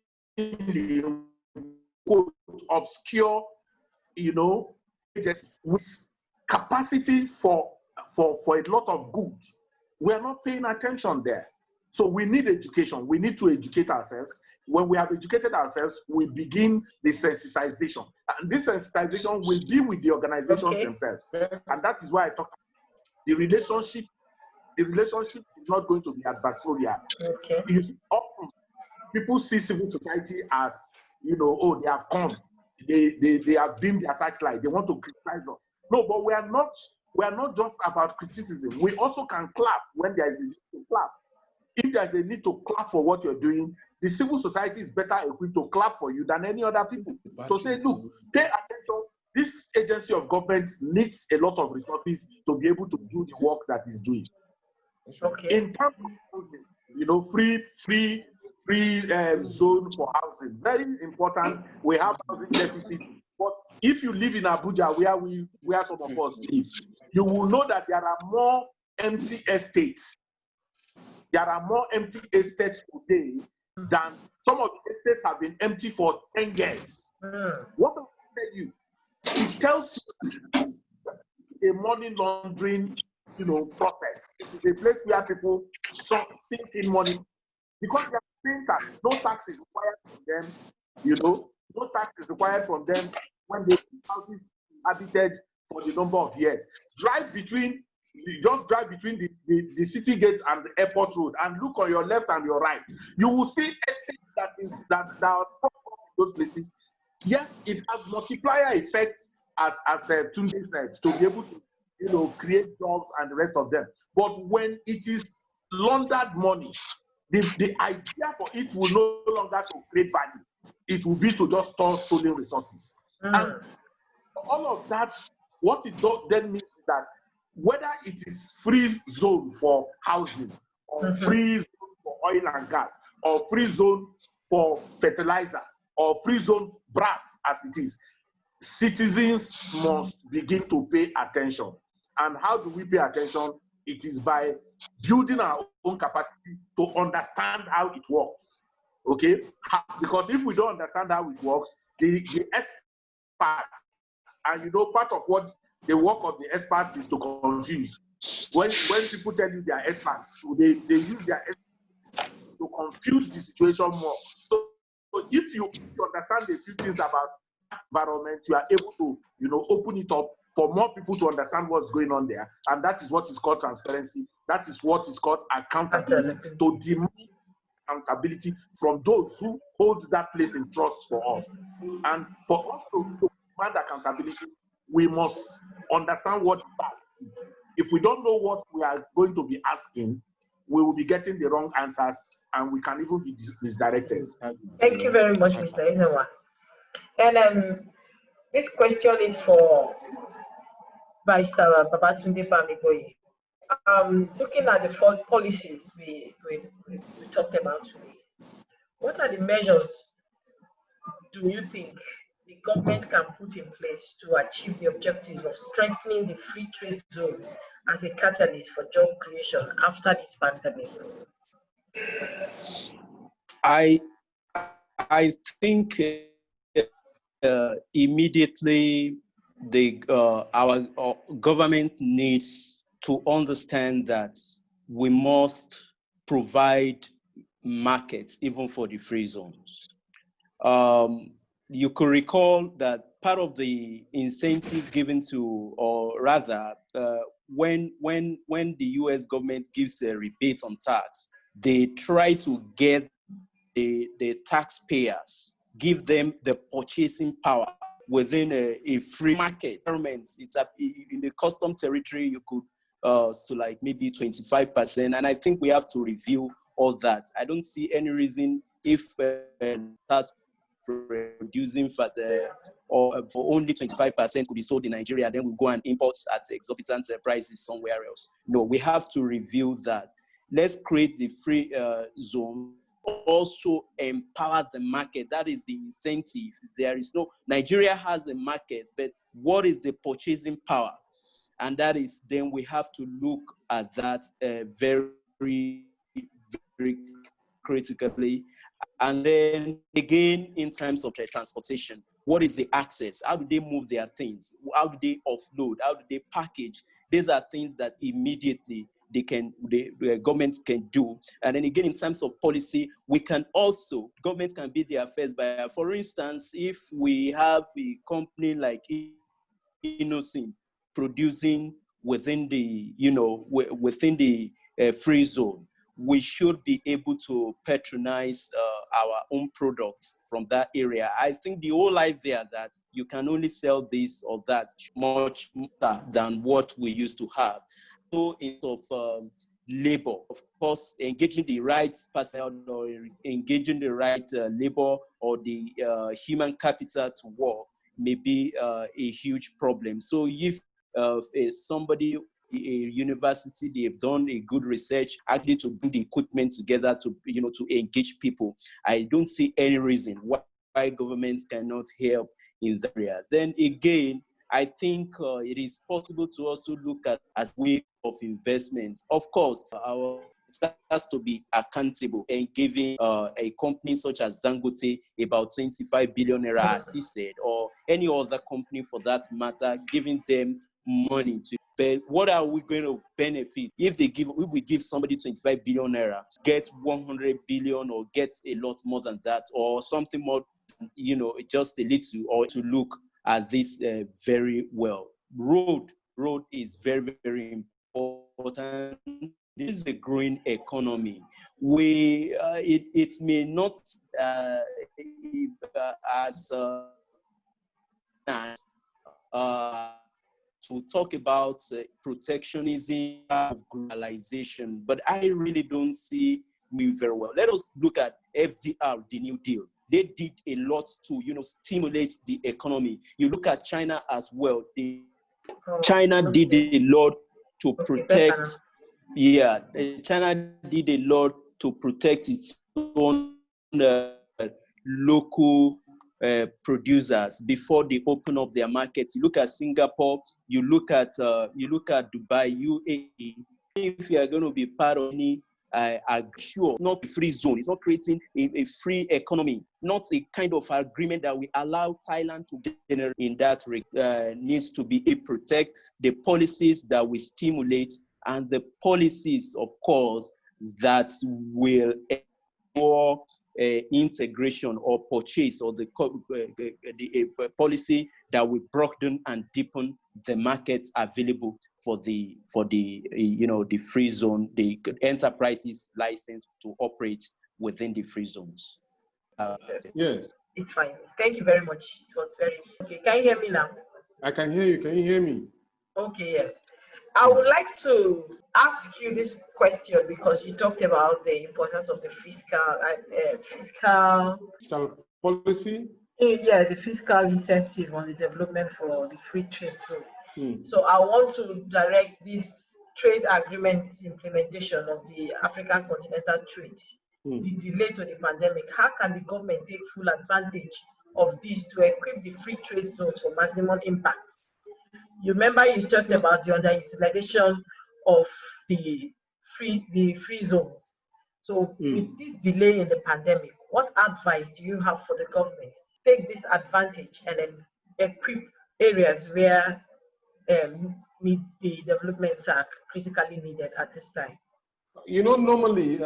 obscure, just with capacity for a lot of good, we are not paying attention there. So we need education. We need to educate ourselves. When we have educated ourselves, we begin the sensitization. And this sensitization will be with the organizations themselves. And that is why I talked about the relationship. The relationship is not going to be adversarial. Okay. Often, people see civil society as, oh, they have come. They have beamed their satellite. They want to criticize us. No, but we are not just about criticism. We also can clap when there is a need to clap. If there's a need to clap for what you're doing, the civil society is better equipped to clap for you than any other people. To say, look, pay attention. This agency of government needs a lot of resources to be able to do the work that it's doing. Okay. In terms of housing, free zone for housing, very important. We have housing deficit, but if you live in Abuja, where some of us live, you will know that there are more empty estates. There are more empty estates today than some of the estates have been empty for 10 years. What does it tell you? It tells you a money laundering, process. It is a place where people sink in money because they are paying tax. No tax is required from them, no tax is required from them. when the houses inhabited for the number of years. Just drive between the city gate and the airport road and look on your left and your right. You will see estates that are in those places. Yes, it has multiplier effects as Tunde said, to be able to create jobs and the rest of them. But when it is laundered money, the idea for it will no longer to create value. It will be to just store stolen resources. And all of that, what it then means is that whether it is free zone for housing, or free zone for oil and gas, or free zone for fertilizer, or free zone brass as it is, citizens must begin to pay attention. And how do we pay attention? It is by building our own capacity to understand how it works. Okay? Because if we don't understand how it works, the experts, and part of what the work of the experts is to confuse. When people tell you they are experts, they use their experts to confuse the situation more. So if you understand a few things about environment, you are able to open it up for more people to understand what's going on there. And that is what is called transparency. That is what is called accountability. To demand accountability from those who hold that place in trust for us. And for us to demand accountability, we must understand what it is. If we don't know what we are going to be asking, we will be getting the wrong answers and we can even be misdirected. Thank you very much, Mr. Ezenwa. And this question is for Vice Babatunde Bamiboye. Looking at the policies we talked about today, what are the measures do you think the government can put in place to achieve the objectives of strengthening the free trade zone as a catalyst for job creation after this pandemic? I think immediately our government needs to understand that we must provide markets even for the free zones. You could recall that part of the incentive given to, or rather, when the U.S. government gives a rebate on tax, they try to get the taxpayers, give them the purchasing power within a free market environment. It's in the custom territory, you could so like maybe 25%, and I think we have to review all that. I don't see any reason if that's producing for only 25% could be sold in Nigeria, then we go and import at exorbitant prices somewhere else. No, we have to review that. Let's create the free zone. Also empower the market. That is the incentive. Nigeria has a market, but what is the purchasing power? And that is, then we have to look at that very, very critically. And then again, in terms of transportation, what is the access? How do they move their things? How do they offload? How do they package? These are things that immediately the governments can do. And then again, in terms of policy, governments can be their first buyer. For instance, if we have a company like Innocent producing within the free zone, we should be able to patronize our own products from that area. I think the whole idea that you can only sell this or that much more than what we used to have. So in terms of labor, of course, engaging the right personnel or engaging the right labor or the human capital to work may be a huge problem. So if somebody, a university, they've done a good research actually to bring the equipment together to engage people, I don't see any reason why governments cannot help in that area. Then again, I think it is possible to also look at as a way of investment. Of course, it has to be accountable and giving a company such as Dangote about 25 billion naira, as he said, or any other company for that matter, giving them money to pay. What are we going to benefit if we give somebody 25 billion naira, get 100 billion or get a lot more than that, or something more, just a little, or to look at this very well. Road is very, very important. This is a growing economy. It may not as to talk about protectionism of globalization, but I really don't see me very well. Let us look at FDR, the New Deal. They did a lot to, stimulate the economy. You look at China as well. China did a lot to protect. China did a lot to protect its own local producers before they open up their markets. You look at Singapore, you look at Dubai, UAE. If you are going to be part of any sure, not a free zone, it's not creating a free economy, not a kind of agreement that we allow Thailand to generate in that needs to be protect the policies that we stimulate and the policies, of course, that will more integration or purchase, or the policy that will broaden and deepen the markets available for the free zone, the enterprises license to operate within the free zones. Yes. It's fine. Thank you very much. It was very okay. Can you hear me now? I can hear you. Can you hear me? Okay, yes. I would like to ask you this question because you talked about the importance of the fiscal policy. Yeah, the fiscal incentive on the development for the free trade zone. So I want to direct this trade agreement implementation of the African continental trade, the delay to the pandemic. How can the government take full advantage of this to equip the free trade zones for maximum impact? You remember you talked about the underutilization of the free zones. So with this delay in the pandemic, what advice do you have for the government to take this advantage and then equip areas where the developments are critically needed at this time? Normally,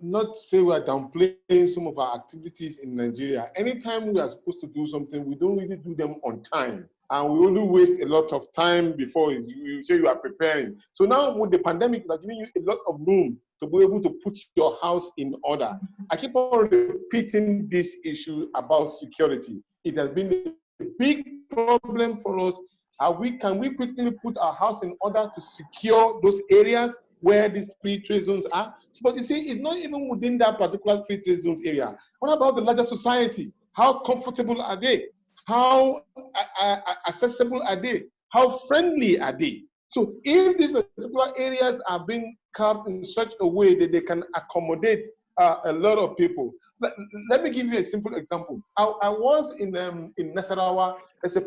not to say we are downplaying some of our activities in Nigeria. Anytime we are supposed to do something, we don't really do them on time. And we only waste a lot of time before you say you are preparing. So now with the pandemic, we are giving you a lot of room to be able to put your house in order. I keep on repeating this issue about security. It has been a big problem for us. Can we quickly put our house in order to secure those areas where these free trade zones are? But you see, it's not even within that particular free trade zones area. What about the larger society? How comfortable are they? How accessible are they? How friendly are they? So if these particular areas are being carved in such a way that they can accommodate a lot of people. Let me give you a simple example. I was in Nasarawa. There's a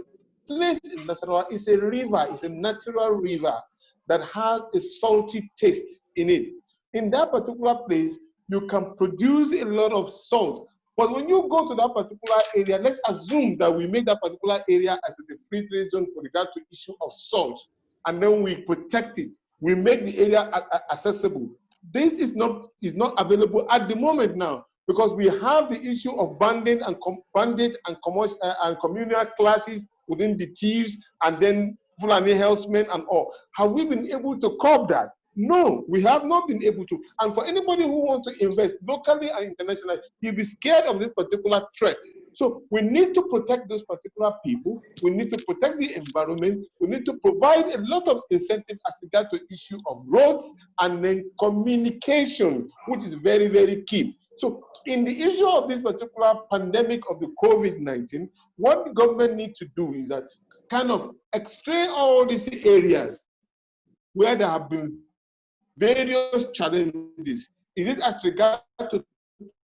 place in Nasarawa. It's a river. It's a natural river that has a salty taste in it. In that particular place, you can produce a lot of salt. But when you go to that particular area, let's assume that we make that particular area as a free trade zone for regard to issue of salt, and then we protect it. We make the area accessible. This is not available at the moment now because we have the issue of bandit and commercial and communal clashes within the thieves, and then Fulani herdsmen and all. Have we been able to curb that? No, we have not been able to. And for anybody who wants to invest locally and internationally, he'll be scared of this particular threat. So we need to protect those particular people. We need to protect the environment. We need to provide a lot of incentive as regards to issue of roads and then communication, which is very, very key. So in the issue of this particular pandemic of the COVID-19, what the government needs to do is that kind of extract all these areas where there have been various challenges. Is it as regards to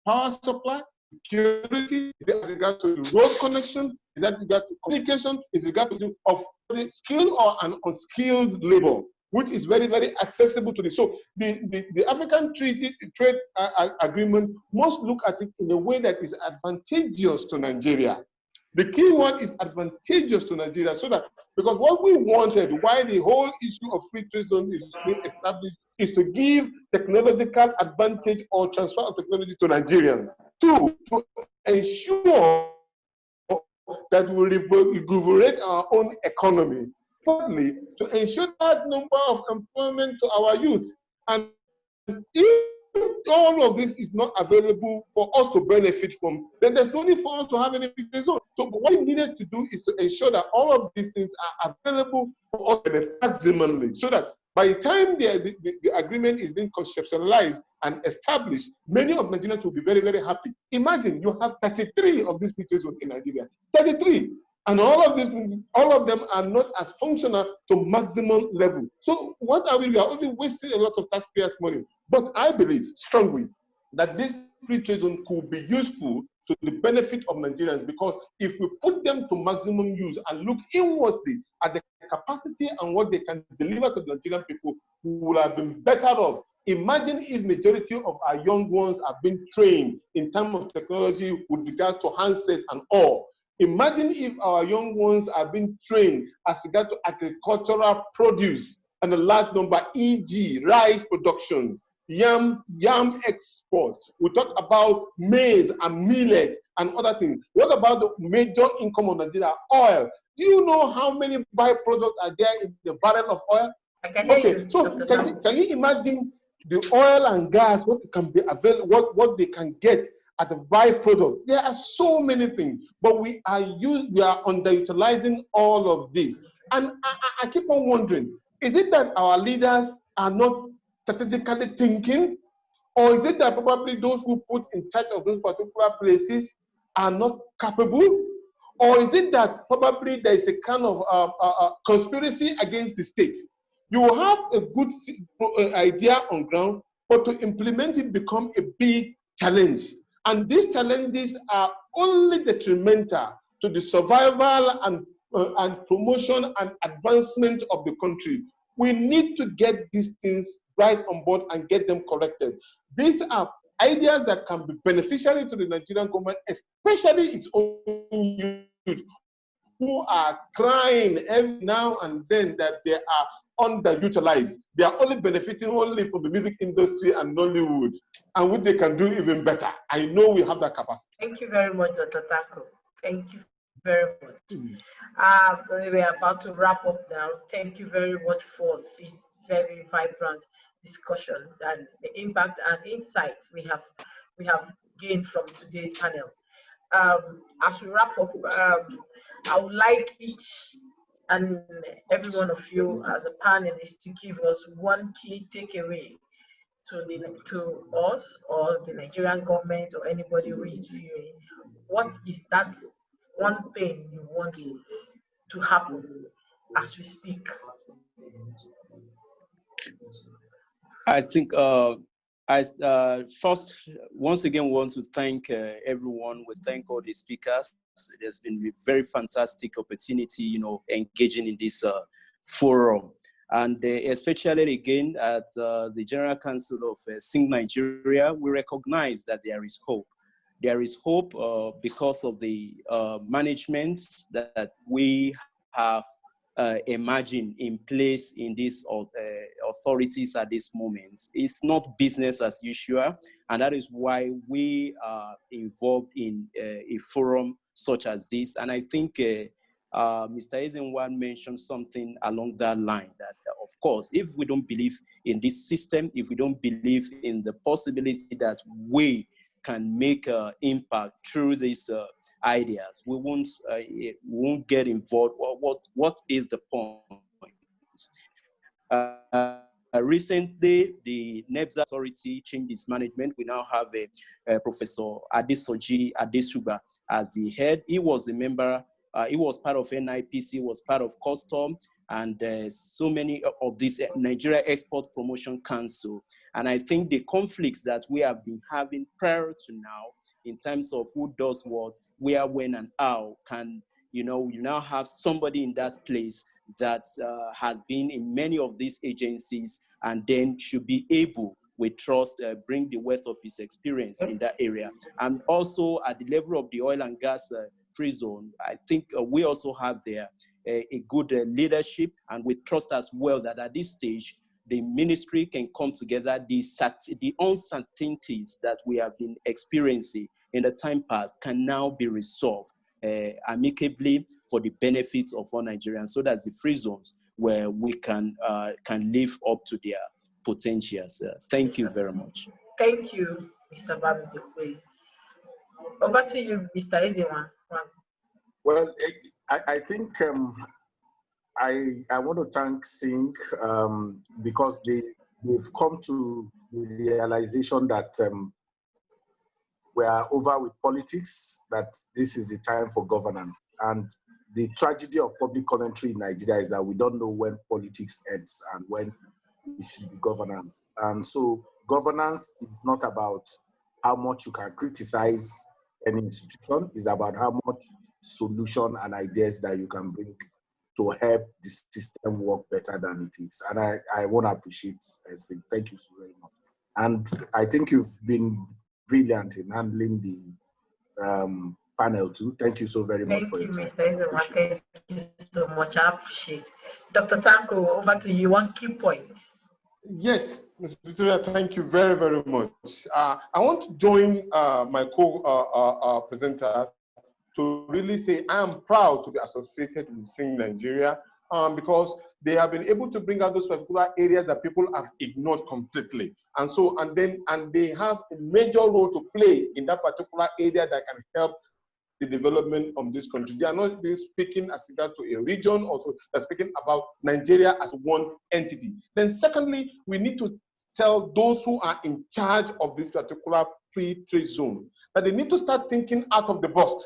power supply, security? Is it as regards to the road connection? Is that regard to communication? Is it regard to of skilled or an unskilled labor, which is very, very accessible to this. So the African trade agreement must look at it in a way that is advantageous to Nigeria. The key one is advantageous to Nigeria, so that, because what we wanted, why the whole issue of free trade zone is being established, is to give technological advantage or transfer of technology to Nigerians. Two, to ensure that will revigorate our own economy. Thirdly, to ensure that number of employment to our youth. And if all of this is not available for us to benefit from, then there's no need for us to have any free trade zone. So what we needed to do is to ensure that all of these things are available for us to benefit maximally, so that by the time the agreement is being conceptualized and established, many of Nigerians will be very, very happy. Imagine you have 33 of these free trade zones in Nigeria, 33. And all of them are not as functional to maximum level. So what are we? We are only wasting a lot of taxpayers' money. But I believe strongly that this free trade zone could be useful to the benefit of Nigerians, because if we put them to maximum use and look inwardly at the capacity and what they can deliver to the Nigerian people, we would have been better off. Imagine if majority of our young ones have been trained in terms of technology with regard to handsets and all. Imagine if our young ones are being trained as regard to agricultural produce and a large number, e.g., rice production, yam export. We talk about maize and millet and other things. What about the major income of Nigeria? Oil. Do you know how many byproducts are there in the barrel of oil? Okay, so can you imagine the oil and gas, what can be available, what they can get at the byproduct? There are so many things, but we are underutilizing all of this. And I keep on wondering, is it that our leaders are not strategically thinking, or is it that probably those who put in charge of those particular places are not capable, or is it that probably there is a kind of conspiracy against the state? You will have a good idea on ground, but to implement it becomes a big challenge. And these challenges are only detrimental to the survival and promotion and advancement of the country. We need to get these things right on board and get them corrected. These are ideas that can be beneficial to the Nigerian government, especially its own youth, who are crying every now and then that they are underutilized. They are only benefiting only from the music industry and Nollywood, and what they can do even better. I know we have that capacity. Thank you very much, Dr. Tako. Thank you very much. We're about to wrap up now. Thank you very much for this very vibrant discussions and the impact and insights we have gained from today's panel. As we wrap up, I would like each and every one of you as a panelist to give us one key takeaway to us or the Nigerian government or anybody who is viewing. What is that one thing you want to happen as we speak? I think I first, once again, want to thank everyone. We thank all the speakers. It has been a very fantastic opportunity, engaging in this forum. And especially again at the General Council of Sing Nigeria, we recognize that there is hope. There is hope because of the management that we have emerging in place in these authorities at this moment. It's not business as usual, and that is why we are involved in a forum such as this. And I think Mr. Ezenwan mentioned something along that line, that of course, if we don't believe in this system, if we don't believe in the possibility that we can make an impact through these ideas, we won't get involved. What is the point? Recently, the NEBSA authority changed its management. We now have a Professor Adesoji Adesuba as the head. He was a member, he was part of NIPC, was part of Custom, and so many of this Nigeria Export Promotion Council. And I think the conflicts that we have been having prior to now, in terms of who does what, where, when, and how, can, you now have somebody in that place that has been in many of these agencies and then should be able, with trust, bring the wealth of his experience in that area. And also at the level of the oil and gas free zone, I think we also have there a good leadership, and we trust as well that at this stage, the ministry can come together. The uncertainties that we have been experiencing in the time past can now be resolved. amicably for the benefits of all Nigerians, so that's the free zones where we can live up to their potentials. Thank you very much. Thank you, Mr. Babide. Over to you, Mr. Ezewan. Well, I think I want to thank Singh because they've come to the realization that we are over with politics, that this is the time for governance. And the tragedy of public commentary in Nigeria is that we don't know when politics ends and when it should be governance. And so governance is not about how much you can criticize an institution, it's about how much solution and ideas that you can bring to help the system work better than it is. And I want to appreciate Singh. Thank you so very much. And I think you've been brilliant in handling the panel too. Thank you so very much for your time. Thank you, Mr. Ezewan. Thank you so much. I appreciate it. Dr. Tanko, over to you. One key point. Yes, Ms. Victoria, thank you very, very much. I want to join my co-presenter to really say I am proud to be associated with Sing Nigeria because they have been able to bring out those particular areas that people have ignored completely. And so, and they have a major role to play in that particular area that can help the development of this country. They are not speaking as regard to a region, also they're speaking about Nigeria as one entity. Then secondly, we need to tell those who are in charge of this particular free trade zone that they need to start thinking out of the box.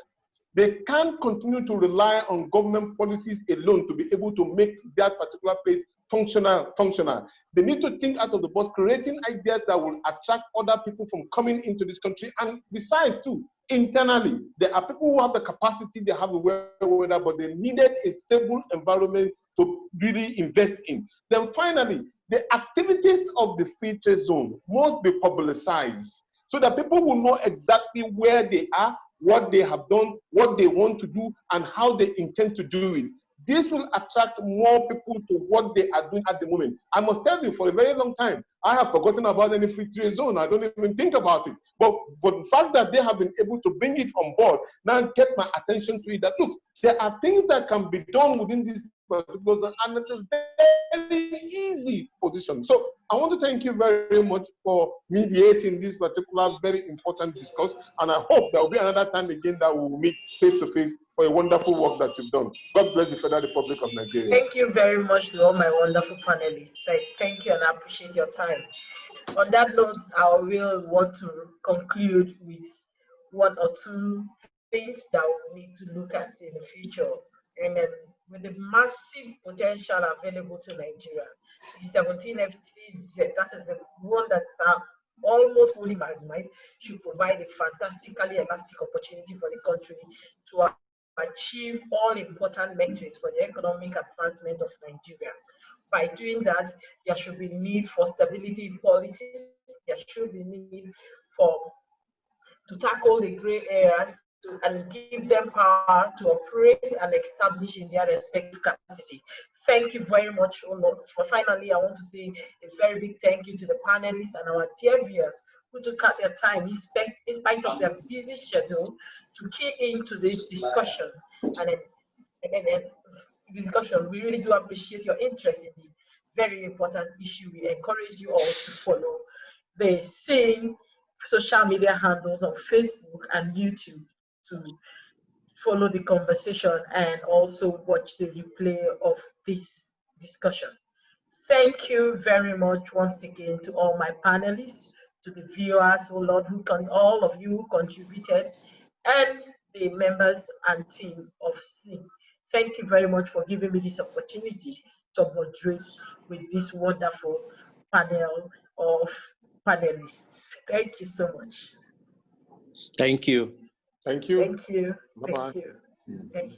They can't continue to rely on government policies alone to be able to make that particular place functional. They need to think out of the box, creating ideas that will attract other people from coming into this country. And besides too, internally, there are people who have the capacity, they have the wherewithal, but they needed a stable environment to really invest in. Then finally, the activities of the free trade zone must be publicized so that people will know exactly where they are, what they have done, what they want to do, and how they intend to do it. This will attract more people to what they are doing at the moment. I must tell you, for a very long time, I have forgotten about any free trade zone. I don't even think about it. But for the fact that they have been able to bring it on board, now get my attention to it, that look, there are things that can be done within this particular, and it's a very easy position. So I want to thank you very much for mediating this particular very important discourse. And I hope there will be another time again that we will meet face to face for a wonderful work that you've done. God bless the Federal Republic of Nigeria. Thank you very much to all my wonderful panelists. Thank you and I appreciate your time. On that note, I will want to conclude with one or two things that we need to look at in the future. And with the massive potential available to Nigeria, the 17 FTZ, that is the one that's almost fully maximized, should provide a fantastically elastic opportunity for the country to achieve all important metrics for the economic advancement of Nigeria. By doing that, there should be need for stability in policies, there should be need to tackle the gray areas and give them power to operate and establish in their respective capacity. Thank you very much, Ono. Finally, I want to say a very big thank you to the panelists and our dear viewers who took out their time, in spite of their busy schedule, to key into this discussion. And discussion, we really do appreciate your interest in the very important issue. We encourage you all to follow the same social media handles on Facebook and YouTube to follow the conversation and also watch the replay of this discussion. Thank you very much once again to all my panelists, to the viewers, all of you who contributed, and the members and team of SIG. Thank you very much for giving me this opportunity to moderate with this wonderful panel of panelists. Thank you so much. Thank you. Thank you. Thank you. Bye-bye. Thank you. Thank you.